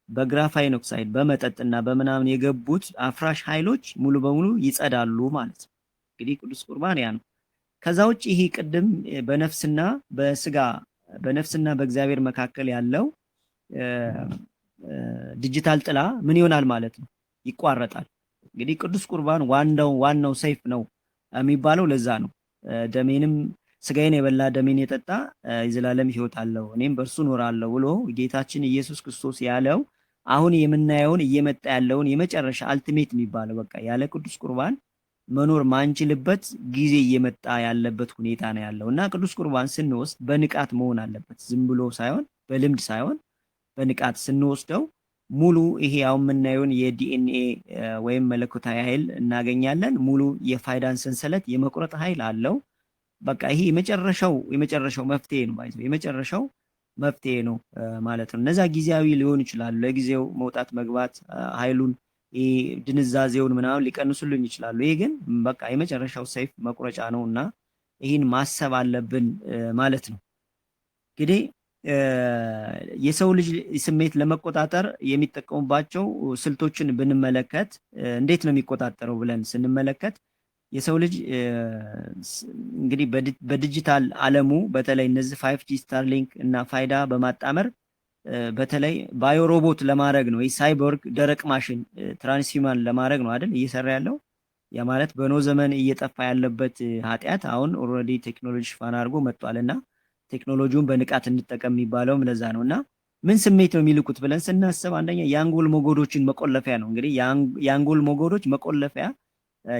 በግራፋይን ኦክሳይድ በመጠጥና በምናምን የገቡት አፍራሽ ኃይሎች ሙሉ በሙሉ ይጸዳሉ ማለት ነው። እንግዲህ ቅዱስ ቁርባን ያ ነው። ከዛ ውጭ ይሄ ቅድም በነፍስና በስጋ በነፍስና በእግዚአብሔር መካከል ያለው ዲጂታል ጥላ ምን ይሆናል ማለት ነው? ይቋረጣል። እንግዲህ ቅዱስ ቁርባን ዋናው ሰይፍ ነው የሚባለው ለዛ ነው። ደሜንም ስጋዬን የበላ ደሜን የጠጣ የዘላለም ሕይወት አለው እኔም በእርሱ እኖራለሁ ብሎ ጌታችን ኢየሱስ ክርስቶስ ያለው አሁን የምናየውን እየመጣ ያለውን የመጨረሻ አልቲሜት የሚባለው በቃ ያለ ቅዱስ ቁርባን መኖር ማንችልበት ጊዜ እየመጣ ያለበት ሁኔታ ነው ያለው እና ቅዱስ ቁርባን ስንወስድ በንቃት መሆን አለበት። ዝም ብሎ ሳይሆን በልምድ ሳይሆን በንቃት ስንወስደው ሙሉ ይሄ ያው የምናየውን የዲኤንኤ ወይም መለኮታዊ ኃይል እናገኛለን። ሙሉ የፋይዳን ሰንሰለት የመቁረጥ ኃይል አለው። በቃ ይሄ የመጨረሻው መፍትሄ ነው ማለት ነው። የመጨረሻው መፍትሄ ነው ማለት ነው። እነዛ ጊዜያዊ ሊሆን ይችላሉ። ለጊዜው መውጣት መግባት ኃይሉን ድንዛዜውን ምናምን ሊቀንሱልን ይችላሉ። ይሄ ግን በቃ የመጨረሻው ሰይፍ መቁረጫ ነው እና ይህን ማሰብ አለብን ማለት ነው። እንግዲህ የሰው ልጅ ስሜት ለመቆጣጠር የሚጠቀሙባቸው ስልቶችን ብንመለከት እንዴት ነው የሚቆጣጠረው ብለን ስንመለከት የሰው ልጅ እንግዲህ በዲጂታል ዓለሙ በተለይ እነዚህ 5G ስታርሊንክ እና ፋይዳ በማጣመር በተለይ ባዮ ሮቦት ለማድረግ ነው። ሳይቦርግ ደረቅ ማሽን ትራንስሂውማን ለማድረግ ነው አይደል እየሰራ ያለው። ያ ማለት በኖ ዘመን እየጠፋ ያለበት ኃጢአት አሁን ኦልሬዲ ቴክኖሎጂ ሽፋን አድርጎ መጥቷልና ቴክኖሎጂውን በንቃት እንጠቀም የሚባለውም ለዛ ነው። እና ምን ስሜት ነው የሚልኩት ብለን ስናስብ አንደኛ የአንጎል ሞገዶችን መቆለፊያ ነው። እንግዲህ የአንጎል ሞገዶች መቆለፊያ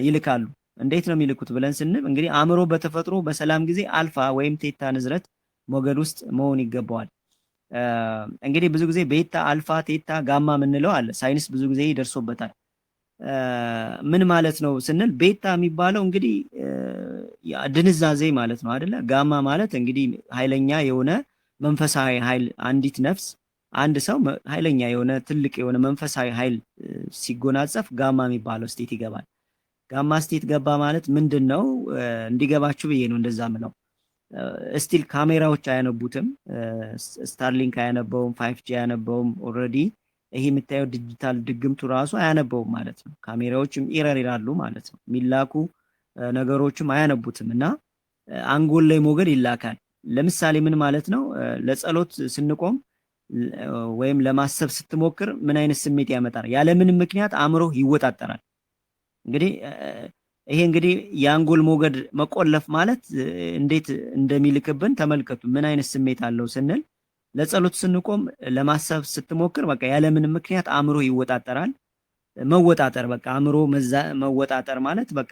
ይልካሉ። እንዴት ነው የሚልኩት ብለን ስንል እንግዲህ አእምሮ በተፈጥሮ በሰላም ጊዜ አልፋ ወይም ቴታ ንዝረት ሞገድ ውስጥ መሆን ይገባዋል። እንግዲህ ብዙ ጊዜ ቤታ፣ አልፋ፣ ቴታ፣ ጋማ የምንለው አለ። ሳይንስ ብዙ ጊዜ ይደርሶበታል። ምን ማለት ነው ስንል ቤታ የሚባለው እንግዲህ ድንዛዜ ማለት ነው አይደለ? ጋማ ማለት እንግዲህ ኃይለኛ የሆነ መንፈሳዊ ኃይል አንዲት ነፍስ አንድ ሰው ኃይለኛ የሆነ ትልቅ የሆነ መንፈሳዊ ኃይል ሲጎናጸፍ ጋማ የሚባለው ስቴት ይገባል። ጋማ ስቴት ገባ ማለት ምንድነው? እንዲገባችሁ ብዬ ነው እንደዛ ምለው። ስቲል ካሜራዎች አያነቡትም፣ ስታርሊንክ አያነበውም፣ 5G አያነበውም። ኦልሬዲ ይሄ የምታየው ዲጂታል ድግምቱ ራሱ አያነበውም ማለት ነው። ካሜራዎችም ኢረር ይላሉ ማለት ነው። የሚላኩ ነገሮችም አያነቡትም እና አንጎል ላይ ሞገድ ይላካል። ለምሳሌ ምን ማለት ነው? ለጸሎት ስንቆም ወይም ለማሰብ ስትሞክር ምን አይነት ስሜት ያመጣል? ያለምንም ምክንያት አእምሮ ይወጣጠራል። እንግዲህ ይሄ እንግዲህ የአንጎል ሞገድ መቆለፍ ማለት እንዴት እንደሚልክብን ተመልከቱ። ምን አይነት ስሜት አለው ስንል ለጸሎት ስንቆም ለማሰብ ስትሞክር በቃ ያለምንም ምክንያት አእምሮ ይወጣጠራል። መወጣጠር በቃ አእምሮ መወጣጠር ማለት በቃ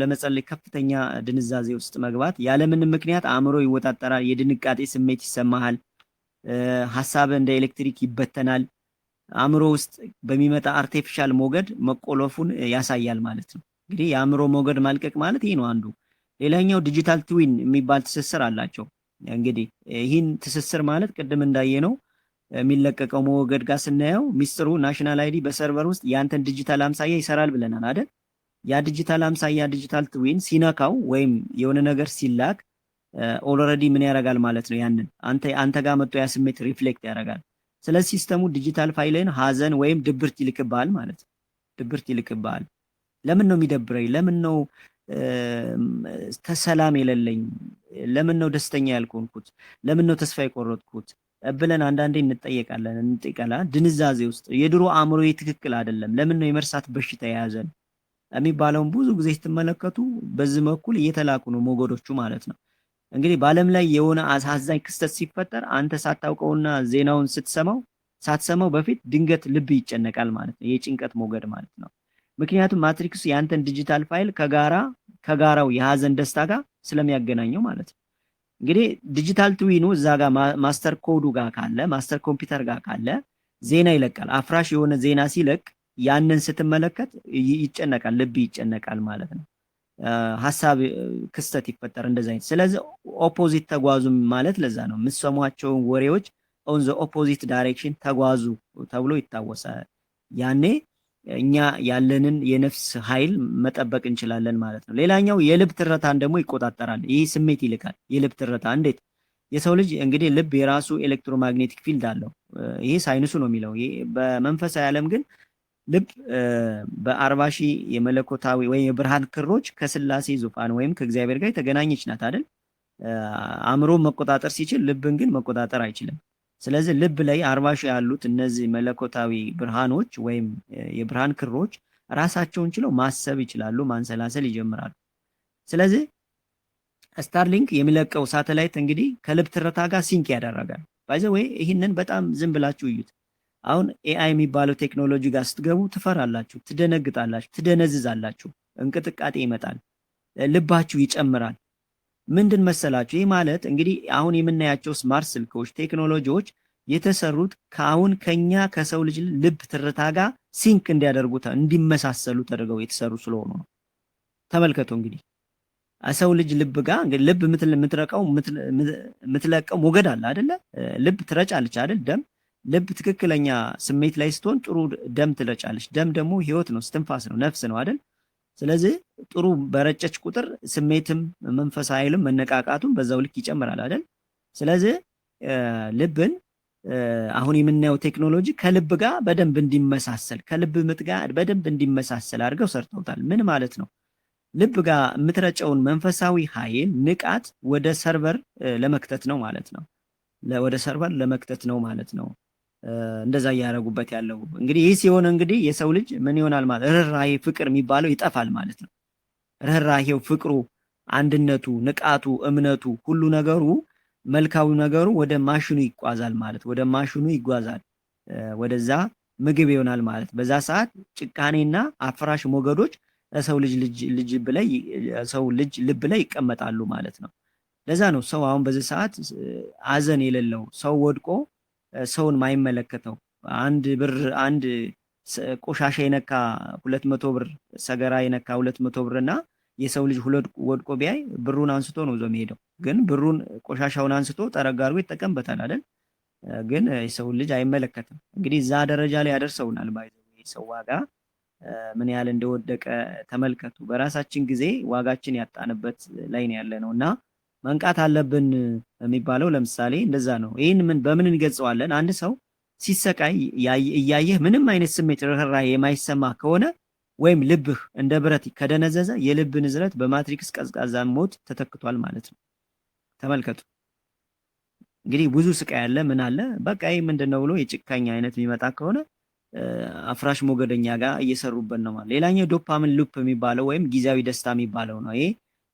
ለመጸለይ ከፍተኛ ድንዛዜ ውስጥ መግባት። ያለምንም ምክንያት አእምሮ ይወጣጠራል። የድንጋጤ ስሜት ይሰማሃል። ሐሳብ እንደ ኤሌክትሪክ ይበተናል። አእምሮ ውስጥ በሚመጣ አርቲፊሻል ሞገድ መቆለፉን ያሳያል ማለት ነው። እንግዲህ የአእምሮ ሞገድ ማልቀቅ ማለት ይሄ ነው አንዱ። ሌላኛው ዲጂታል ትዊን የሚባል ትስስር አላቸው። እንግዲህ ይህን ትስስር ማለት ቅድም እንዳየነው የሚለቀቀው ሞገድ ጋር ስናየው ሚስጥሩ ናሽናል አይዲ በሰርቨር ውስጥ ያንተን ዲጂታል አምሳያ ይሰራል ብለናል አይደል? ያ ዲጂታል አምሳያ ዲጂታል ትዊን ሲነካው ወይም የሆነ ነገር ሲላክ ኦልሬዲ ምን ያደርጋል ማለት ነው? ያንን አንተ ጋር መጥቶ ያ ስሜት ሪፍሌክት ያደርጋል። ስለዚህ ሲስተሙ ዲጂታል ፋይልን ሀዘን ወይም ድብርት ይልክብሃል ማለት ነው። ድብርት ይልክብሃል። ለምን ነው የሚደብረኝ? ለምን ነው ተሰላም የሌለኝ? ለምን ነው ደስተኛ ያልሆንኩት? ለምን ነው ተስፋ የቆረጥኩት ብለን አንዳንዴ እንጠይቃለን። ድንዛዜ ውስጥ የድሮ አእምሮ ትክክል አይደለም፣ ለምን ነው የመርሳት በሽታ የያዘን የሚባለውን ብዙ ጊዜ ስትመለከቱ በዚህ በኩል እየተላኩ ነው ሞገዶቹ ማለት ነው። እንግዲህ በዓለም ላይ የሆነ አሳዛኝ ክስተት ሲፈጠር አንተ ሳታውቀውና ዜናውን ሳትሰማው በፊት ድንገት ልብ ይጨነቃል ማለት ነው። የጭንቀት ሞገድ ማለት ነው። ምክንያቱም ማትሪክስ ያንተን ዲጂታል ፋይል ከጋራው የሀዘን ደስታ ጋር ስለሚያገናኘው ማለት ነው። እንግዲህ ዲጂታል ትዊኑ እዛ ጋር ማስተር ኮዱ ጋር ካለ ማስተር ኮምፒውተር ጋር ካለ ዜና ይለቃል። አፍራሽ የሆነ ዜና ሲለቅ ያንን ስትመለከት ይጨነቃል፣ ልብ ይጨነቃል ማለት ነው። ሀሳብ ክስተት ይፈጠር እንደዛ አይነት። ስለዚህ ኦፖዚት ተጓዙ ማለት ለዛ ነው። የምትሰሟቸውን ወሬዎች ኦን ዘ ኦፖዚት ዳይሬክሽን ተጓዙ ተብሎ ይታወሳል። ያኔ እኛ ያለንን የነፍስ ኃይል መጠበቅ እንችላለን ማለት ነው። ሌላኛው የልብ ትርታን ደግሞ ይቆጣጠራል። ይህ ስሜት ይልካል። የልብ ትርታ እንዴት? የሰው ልጅ እንግዲህ ልብ የራሱ ኤሌክትሮማግኔቲክ ፊልድ አለው። ይሄ ሳይንሱ ነው የሚለው። በመንፈሳዊ ዓለም ግን ልብ በ40 ሺህ የመለኮታዊ ወይም የብርሃን ክሮች ከስላሴ ዙፋን ወይም ከእግዚአብሔር ጋር የተገናኘች ናት አይደል? አእምሮ መቆጣጠር ሲችል ልብን ግን መቆጣጠር አይችልም። ስለዚህ ልብ ላይ 40 ሺህ ያሉት እነዚህ መለኮታዊ ብርሃኖች ወይም የብርሃን ክሮች ራሳቸውን ችለው ማሰብ ይችላሉ፣ ማንሰላሰል ይጀምራሉ። ስለዚህ ስታርሊንክ የሚለቀው ሳተላይት እንግዲህ ከልብ ትርታ ጋር ሲንክ ያደርጋል። ባይዘ ወይ ይህንን በጣም ዝም ብላችሁ እዩት። አሁን ኤአይ የሚባለው ቴክኖሎጂ ጋር ስትገቡ ትፈራላችሁ፣ ትደነግጣላችሁ፣ ትደነዝዛላችሁ፣ እንቅጥቃጤ ይመጣል፣ ልባችሁ ይጨምራል። ምንድን መሰላችሁ? ይህ ማለት እንግዲህ አሁን የምናያቸው ስማርት ስልኮች ቴክኖሎጂዎች የተሰሩት ከኛ ከሰው ልጅ ልብ ትርታ ጋር ሲንክ እንዲያደርጉት እንዲመሳሰሉ ተደርገው የተሰሩ ስለሆኑ ነው። ተመልከቱ እንግዲህ ሰው ልጅ ልብ ጋር እንግዲህ ልብ የምትለቀው ሞገድ አለ አይደለ? ልብ ትረጫለች አይደል? ደም ልብ ትክክለኛ ስሜት ላይ ስትሆን ጥሩ ደም ትረጫለች። ደም ደግሞ ህይወት ነው፣ ስትንፋስ ነው፣ ነፍስ ነው አይደል? ስለዚህ ጥሩ በረጨች ቁጥር ስሜትም መንፈስ ኃይልም መነቃቃቱም በዛው ልክ ይጨምራል አይደል? ስለዚህ ልብን አሁን የምናየው ቴክኖሎጂ ከልብ ጋር በደንብ እንዲመሳሰል ከልብ ምት ጋር በደንብ እንዲመሳሰል አድርገው ሰርተውታል። ምን ማለት ነው? ልብ ጋር የምትረጨውን መንፈሳዊ ኃይል ንቃት ወደ ሰርቨር ለመክተት ነው ማለት ነው። ወደ ሰርቨር ለመክተት ነው ማለት ነው። እንደዛ እያደረጉበት ያለው እንግዲህ ይህ ሲሆን እንግዲህ የሰው ልጅ ምን ይሆናል ማለት ርህራሄ፣ ፍቅር የሚባለው ይጠፋል ማለት ነው። ርህራሄው፣ ፍቅሩ፣ አንድነቱ፣ ንቃቱ፣ እምነቱ፣ ሁሉ ነገሩ መልካዊ ነገሩ ወደ ማሽኑ ይጓዛል ማለት ወደ ማሽኑ ይጓዛል፣ ወደዛ ምግብ ይሆናል ማለት። በዛ ሰዓት ጭካኔና አፍራሽ ሞገዶች ሰው ልጅ ልብ ላይ ይቀመጣሉ ማለት ነው። ለዛ ነው ሰው አሁን በዚህ ሰዓት ሀዘን የሌለው ሰው ወድቆ ሰውን ማይመለከተው አንድ ቆሻሻ የነካ 200 ብር ሰገራ የነካ 200 ብር እና የሰው ልጅ ወድቆ ቢያይ ብሩን አንስቶ ነው ዞ የሚሄደው። ግን ብሩን ቆሻሻውን አንስቶ ጠረግ አድርጎ ይጠቀምበታል አይደል? ግን የሰው ልጅ አይመለከትም። እንግዲህ እዛ ደረጃ ላይ ያደርሰውናል። ሰው ዋጋ ምን ያህል እንደወደቀ ተመልከቱ። በራሳችን ጊዜ ዋጋችን ያጣንበት ላይ ነው ያለ ነው እና መንቃት አለብን የሚባለው ለምሳሌ እንደዛ ነው። ይህን በምን እንገልጸዋለን? አንድ ሰው ሲሰቃይ እያየህ ምንም አይነት ስሜት ርህራሄ የማይሰማ ከሆነ ወይም ልብህ እንደ ብረት ከደነዘዘ የልብ ንዝረት በማትሪክስ ቀዝቃዛ ሞት ተተክቷል ማለት ነው። ተመልከቱ እንግዲህ ብዙ ስቃይ ያለ ምን አለ በቃ ይህ ምንድነው ብሎ የጭካኝ አይነት የሚመጣ ከሆነ አፍራሽ ሞገደኛ ጋር እየሰሩበት ነው ማለት። ሌላኛው ዶፓሚን ሉፕ የሚባለው ወይም ጊዜያዊ ደስታ የሚባለው ነው። ይሄ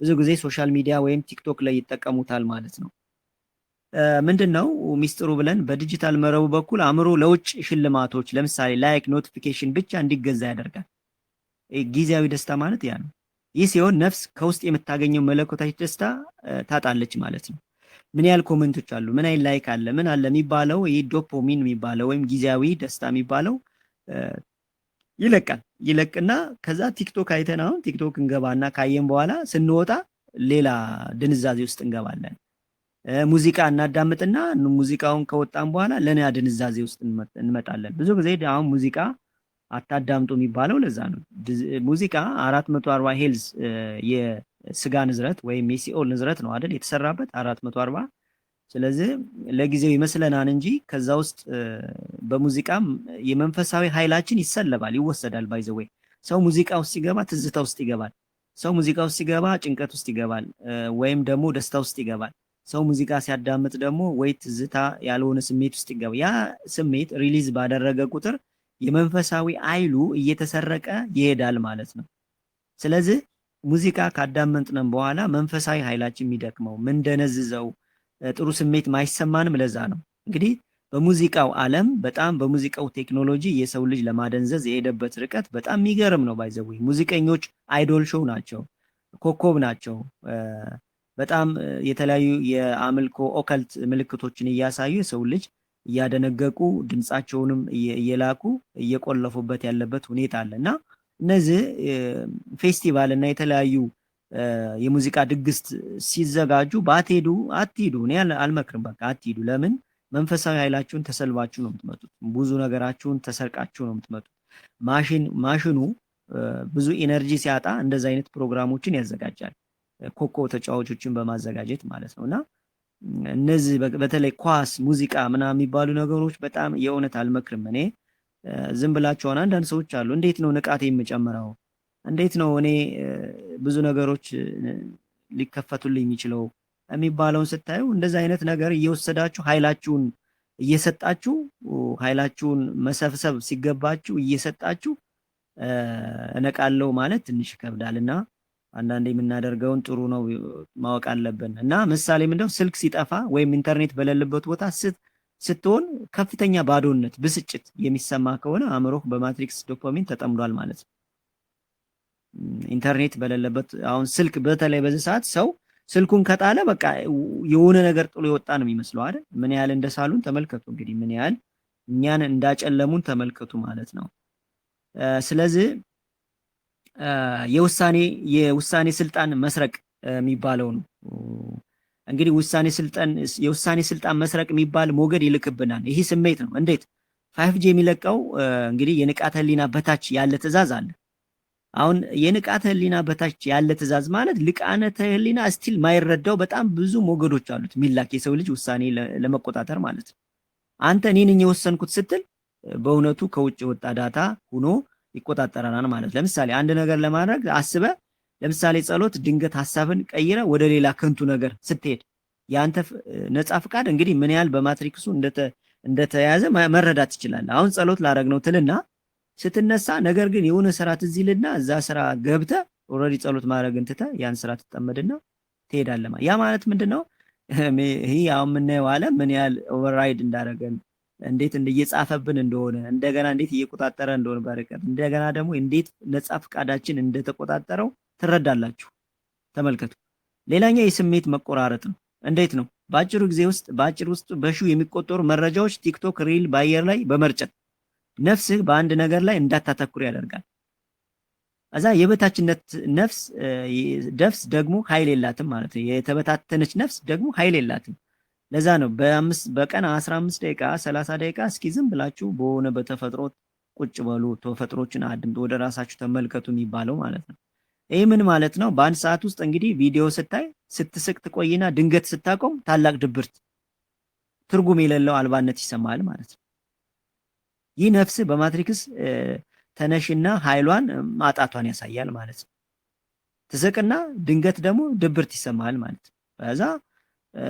ብዙ ጊዜ ሶሻል ሚዲያ ወይም ቲክቶክ ላይ ይጠቀሙታል ማለት ነው። ምንድነው ሚስጥሩ ብለን በዲጂታል መረቡ በኩል አእምሮ ለውጭ ሽልማቶች ለምሳሌ ላይክ፣ ኖቲፊኬሽን ብቻ እንዲገዛ ያደርጋል። ጊዜያዊ ደስታ ማለት ያ ነው። ይህ ሲሆን ነፍስ ከውስጥ የምታገኘው መለኮታዊ ደስታ ታጣለች ማለት ነው። ምን ያህል ኮሜንቶች አሉ፣ ምን ያህል ላይክ አለ፣ ምን አለ የሚባለው ይህ ዶፓሚን የሚባለው ወይም ጊዜያዊ ደስታ የሚባለው ይለቅና ከዛ ቲክቶክ አይተን አሁን ቲክቶክ እንገባና ካየን በኋላ ስንወጣ ሌላ ድንዛዜ ውስጥ እንገባለን። ሙዚቃ እናዳምጥና ሙዚቃውን ከወጣን በኋላ ለኛ ድንዛዜ ውስጥ እንመጣለን። ብዙ ጊዜ አሁን ሙዚቃ አታዳምጡ የሚባለው ለዛ ነው። ሙዚቃ 440 ሄልዝ ስጋ ንዝረት ወይም የሲኦል ንዝረት ነው አይደል የተሰራበት 440። ስለዚህ ለጊዜው ይመስለናል እንጂ ከዛ ውስጥ በሙዚቃም የመንፈሳዊ ኃይላችን ይሰለባል፣ ይወሰዳል። ባይዘወይ ሰው ሙዚቃ ውስጥ ሲገባ ትዝታ ውስጥ ይገባል። ሰው ሙዚቃ ውስጥ ሲገባ ጭንቀት ውስጥ ይገባል፣ ወይም ደግሞ ደስታ ውስጥ ይገባል። ሰው ሙዚቃ ሲያዳምጥ ደግሞ ወይ ትዝታ ያልሆነ ስሜት ውስጥ ይገባል። ያ ስሜት ሪሊዝ ባደረገ ቁጥር የመንፈሳዊ ኃይሉ እየተሰረቀ ይሄዳል ማለት ነው። ስለዚህ ሙዚቃ ካዳመጥነን በኋላ መንፈሳዊ ኃይላችን የሚደክመው ምንደነዝዘው ጥሩ ስሜት ማይሰማንም ለዛ ነው። እንግዲህ በሙዚቃው ዓለም በጣም በሙዚቃው ቴክኖሎጂ የሰው ልጅ ለማደንዘዝ የሄደበት ርቀት በጣም የሚገርም ነው። ባይዘው ሙዚቀኞች አይዶል ሾው ናቸው፣ ኮከብ ናቸው። በጣም የተለያዩ የአምልኮ ኦከልት ምልክቶችን እያሳዩ የሰው ልጅ እያደነገቁ ድምፃቸውንም እየላኩ እየቆለፉበት ያለበት ሁኔታ አለ እና እነዚህ ፌስቲቫል እና የተለያዩ የሙዚቃ ድግስ ሲዘጋጁ ባትሄዱ አትሂዱ። እኔ አልመክርም። በቃ አትሂዱ። ለምን? መንፈሳዊ ኃይላችሁን ተሰልባችሁ ነው የምትመጡት። ብዙ ነገራችሁን ተሰርቃችሁ ነው የምትመጡት። ማሽኑ ብዙ ኢነርጂ ሲያጣ እንደዚህ አይነት ፕሮግራሞችን ያዘጋጃል፣ ኮከብ ተጫዋቾችን በማዘጋጀት ማለት ነው። እና እነዚህ በተለይ ኳስ፣ ሙዚቃ ምናምን የሚባሉ ነገሮች በጣም የእውነት አልመክርም እኔ። ዝም ብላችሁ አንዳንድ ሰዎች አሉ፣ እንዴት ነው ንቃቴ የምጨምረው? እንዴት ነው እኔ ብዙ ነገሮች ሊከፈቱልኝ የሚችለው የሚባለውን ስታዩ እንደዚህ አይነት ነገር እየወሰዳችሁ ኃይላችሁን እየሰጣችሁ ኃይላችሁን መሰብሰብ ሲገባችሁ እየሰጣችሁ እነቃለው ማለት ትንሽ ይከብዳልና አንዳንዴ የምናደርገውን ጥሩ ነው ማወቅ አለብን። እና ምሳሌ ምንድነው ስልክ ሲጠፋ ወይም ኢንተርኔት በሌለበት ቦታ ስትሆን ከፍተኛ ባዶነት፣ ብስጭት የሚሰማ ከሆነ አእምሮህ በማትሪክስ ዶፓሚን ተጠምዷል ማለት ነው። ኢንተርኔት በሌለበት አሁን ስልክ በተለይ በዚህ ሰዓት ሰው ስልኩን ከጣለ በቃ የሆነ ነገር ጥሎ የወጣ ነው የሚመስለው አይደል? ምን ያህል እንደሳሉን ተመልከቱ። እንግዲህ ምን ያህል እኛን እንዳጨለሙን ተመልከቱ ማለት ነው። ስለዚህ የውሳኔ ስልጣን መስረቅ የሚባለው ነው እንግዲህ የውሳኔ ስልጣን መስረቅ የሚባል ሞገድ ይልክብናል። ይህ ስሜት ነው። እንዴት 5G የሚለቀው እንግዲህ የንቃተ ህሊና በታች ያለ ትዕዛዝ አለ። አሁን የንቃተ ህሊና በታች ያለ ትዕዛዝ ማለት ልቃነተ ህሊና ስቲል ማይረዳው በጣም ብዙ ሞገዶች አሉት ሚላክ የሰው ልጅ ውሳኔ ለመቆጣጠር ማለት ነው። አንተ እኔ ነኝ የወሰንኩት ስትል በእውነቱ ከውጭ ወጣ ዳታ ሆኖ ይቆጣጠራናል ማለት። ለምሳሌ አንድ ነገር ለማድረግ አስበ ለምሳሌ ጸሎት ድንገት ሐሳብን ቀይረ ወደ ሌላ ከንቱ ነገር ስትሄድ ያንተ ነፃ ፍቃድ እንግዲህ ምን ያህል በማትሪክሱ እንደተያዘ መረዳት ይችላል። አሁን ጸሎት ላረግ ነው ትልና ስትነሳ ነገር ግን የሆነ ስራ ትዝ ይልና እዛ ስራ ገብተ ኦሬዲ ጸሎት ማድረግን ትተህ ያን ስራ ትጠመድና ትሄዳለህ። ያ ማለት ምንድነው? ይሄ አሁን የምናየው ዓለም ምን ያህል ኦቨርራይድ እንዳደረገን እንዴት እየጻፈብን እንደሆነ እንደገና እንዴት እየቆጣጠረ እንደሆነ በርቀት እንደገና ደግሞ እንዴት ነፃ ፍቃዳችን እንደተቆጣጠረው ትረዳላችሁ። ተመልከቱ። ሌላኛው የስሜት መቆራረጥ ነው። እንዴት ነው? በአጭር ውስጥ በሺው የሚቆጠሩ መረጃዎች ቲክቶክ ሪል በአየር ላይ በመርጨት ነፍስህ በአንድ ነገር ላይ እንዳታተኩር ያደርጋል። እዛ የበታችነት ነፍስ ደግሞ ኃይል የላትም ማለት ነው። የተበታተነች ነፍስ ደግሞ ኃይል የላትም። ለዛ ነው በቀን 15 ደቂቃ 30 ደቂቃ እስኪ ዝም ብላችሁ በሆነ በተፈጥሮ ቁጭ በሉ፣ ተፈጥሮችን አድምጡ፣ ወደ ራሳችሁ ተመልከቱ የሚባለው ማለት ነው። ይህ ምን ማለት ነው? በአንድ ሰዓት ውስጥ እንግዲህ ቪዲዮ ስታይ ስትስቅ ትቆይና ድንገት ስታቆም ታላቅ ድብርት፣ ትርጉም የሌለው አልባነት ይሰማል ማለት ነው። ይህ ነፍስ በማትሪክስ ተነሽና ኃይሏን ማጣቷን ያሳያል ማለት ነው። ትስቅና ድንገት ደግሞ ድብርት ይሰማል ማለት ነው። በዛ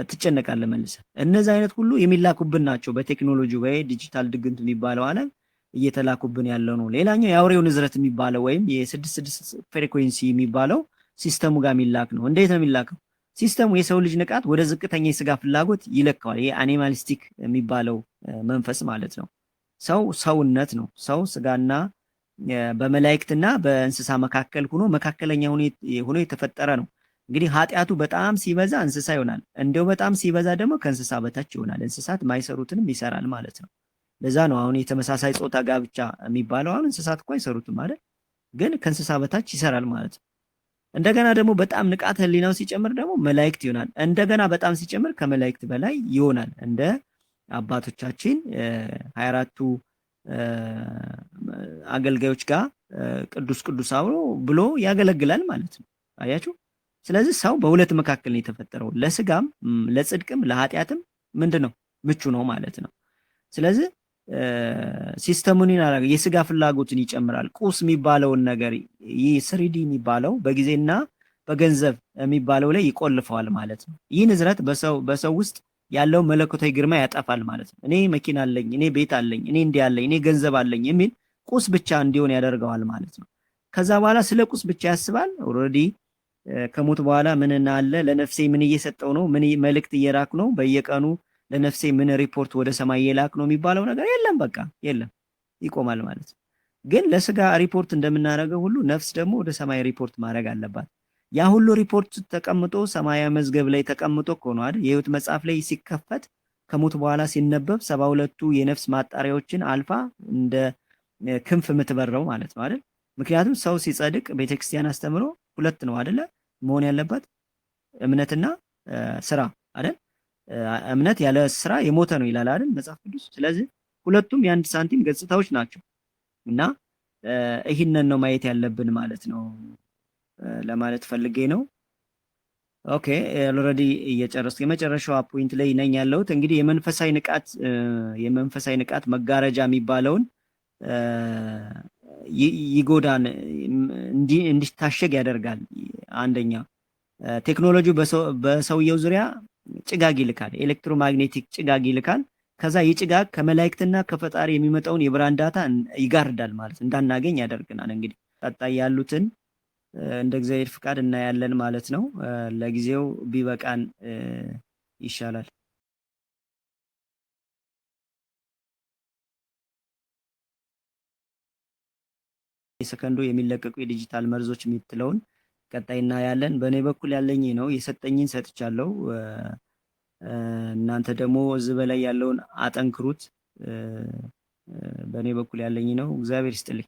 ትጨነቃለህ መልሰህ። እነዚህ አይነት ሁሉ የሚላኩብን ናቸው በቴክኖሎጂ ወይ ዲጂታል ድግንት የሚባለው ዓለም እየተላኩብን ያለው ነው። ሌላኛው የአውሬው ንዝረት የሚባለው ወይም የ66 ፍሪኩዌንሲ የሚባለው ሲስተሙ ጋር የሚላክ ነው። እንዴት ነው የሚላከው? ሲስተሙ የሰው ልጅ ንቃት ወደ ዝቅተኛ የስጋ ፍላጎት ይለካዋል። ይሄ አኒማሊስቲክ የሚባለው መንፈስ ማለት ነው። ሰውነት ነው። ሰው ስጋና በመላእክትና በእንስሳ መካከል ሆኖ መካከለኛ ሆኖ የተፈጠረ ነው። እንግዲህ ኃጢአቱ በጣም ሲበዛ እንስሳ ይሆናል። እንደው በጣም ሲበዛ ደግሞ ከእንስሳ በታች ይሆናል። እንስሳት ማይሰሩትንም ይሰራል ማለት ነው። ለዛ ነው አሁን የተመሳሳይ ጾታ ጋብቻ የሚባለው። አሁን እንስሳት እኮ አይሰሩትም አይደል? ግን ከእንስሳ በታች ይሰራል ማለት ነው። እንደገና ደግሞ በጣም ንቃተ ህሊናው ሲጨምር ደግሞ መላእክት ይሆናል። እንደገና በጣም ሲጨምር ከመላእክት በላይ ይሆናል። እንደ አባቶቻችን 24ቱ አገልጋዮች ጋር ቅዱስ አብሮ ብሎ ያገለግላል ማለት ነው። አያችሁ? ስለዚህ ሰው በሁለት መካከል ነው የተፈጠረው፣ ለስጋም ለጽድቅም ለኃጢአትም ምንድነው ምቹ ነው ማለት ነው። ስለዚህ ሲስተሙን ይናረጋ የስጋ ፍላጎትን ይጨምራል። ቁስ የሚባለውን ነገር ይህ ስሪዲ የሚባለው በጊዜና በገንዘብ የሚባለው ላይ ይቆልፈዋል ማለት ነው። ይህ ንዝረት በሰው ውስጥ ያለው መለኮታዊ ግርማ ያጠፋል ማለት ነው። እኔ መኪና አለኝ፣ እኔ ቤት አለኝ፣ እኔ እንዲህ አለኝ፣ እኔ ገንዘብ አለኝ የሚል ቁስ ብቻ እንዲሆን ያደርገዋል ማለት ነው። ከዛ በኋላ ስለ ቁስ ብቻ ያስባል። ኦልሬዲ ከሞት በኋላ ምን አለ፣ ለነፍሴ ምን እየሰጠው ነው፣ ምን መልእክት እየራኩ ነው፣ በየቀኑ ለነፍሴ ምን ሪፖርት ወደ ሰማይ እየላክ ነው የሚባለው ነገር የለም። በቃ የለም፣ ይቆማል ማለት ነው። ግን ለስጋ ሪፖርት እንደምናደርገው ሁሉ ነፍስ ደግሞ ወደ ሰማይ ሪፖርት ማድረግ አለባት። ያ ሁሉ ሪፖርት ተቀምጦ ሰማያዊ መዝገብ ላይ ተቀምጦ እኮ ነው አይደል? የህይወት መጽሐፍ ላይ ሲከፈት ከሞት በኋላ ሲነበብ 72ቱ የነፍስ ማጣሪያዎችን አልፋ እንደ ክንፍ የምትበረው ማለት ነው አይደል? ምክንያቱም ሰው ሲጸድቅ ቤተክርስቲያን አስተምሮ ሁለት ነው አይደለ? መሆን ያለበት እምነትና ስራ አይደል? እምነት ያለ ስራ የሞተ ነው ይላል አይደል መጽሐፍ ቅዱስ። ስለዚህ ሁለቱም የአንድ ሳንቲም ገጽታዎች ናቸው እና ይህንን ነው ማየት ያለብን ማለት ነው ለማለት ፈልጌ ነው። ኦኬ ኦልሬዲ እየጨረስኩ የመጨረሻው ፖይንት ላይ ነኝ ያለሁት። እንግዲህ የመንፈሳዊ ንቃት መጋረጃ የሚባለውን ይጎዳን እንዲታሸግ ያደርጋል። አንደኛ ቴክኖሎጂው በሰውየው ዙሪያ ጭጋግ ይልካል፣ ኤሌክትሮማግኔቲክ ጭጋግ ይልካል። ከዛ የጭጋግ ከመላእክትና ከፈጣሪ የሚመጣውን የብርሃን ዳታ ይጋርዳል ማለት እንዳናገኝ ያደርገናል። እንግዲህ ቀጣይ ያሉትን እንደ እግዚአብሔር ፍቃድ እናያለን ማለት ነው። ለጊዜው ቢበቃን ይሻላል። የሰከንዱ የሚለቀቁ የዲጂታል መርዞች የምትለውን ቀጣይ እናያለን። በእኔ በኩል ያለኝ ነው፣ የሰጠኝን ሰጥቻለሁ። እናንተ ደግሞ እዚህ በላይ ያለውን አጠንክሩት። በእኔ በኩል ያለኝ ነው። እግዚአብሔር ይስጥልኝ።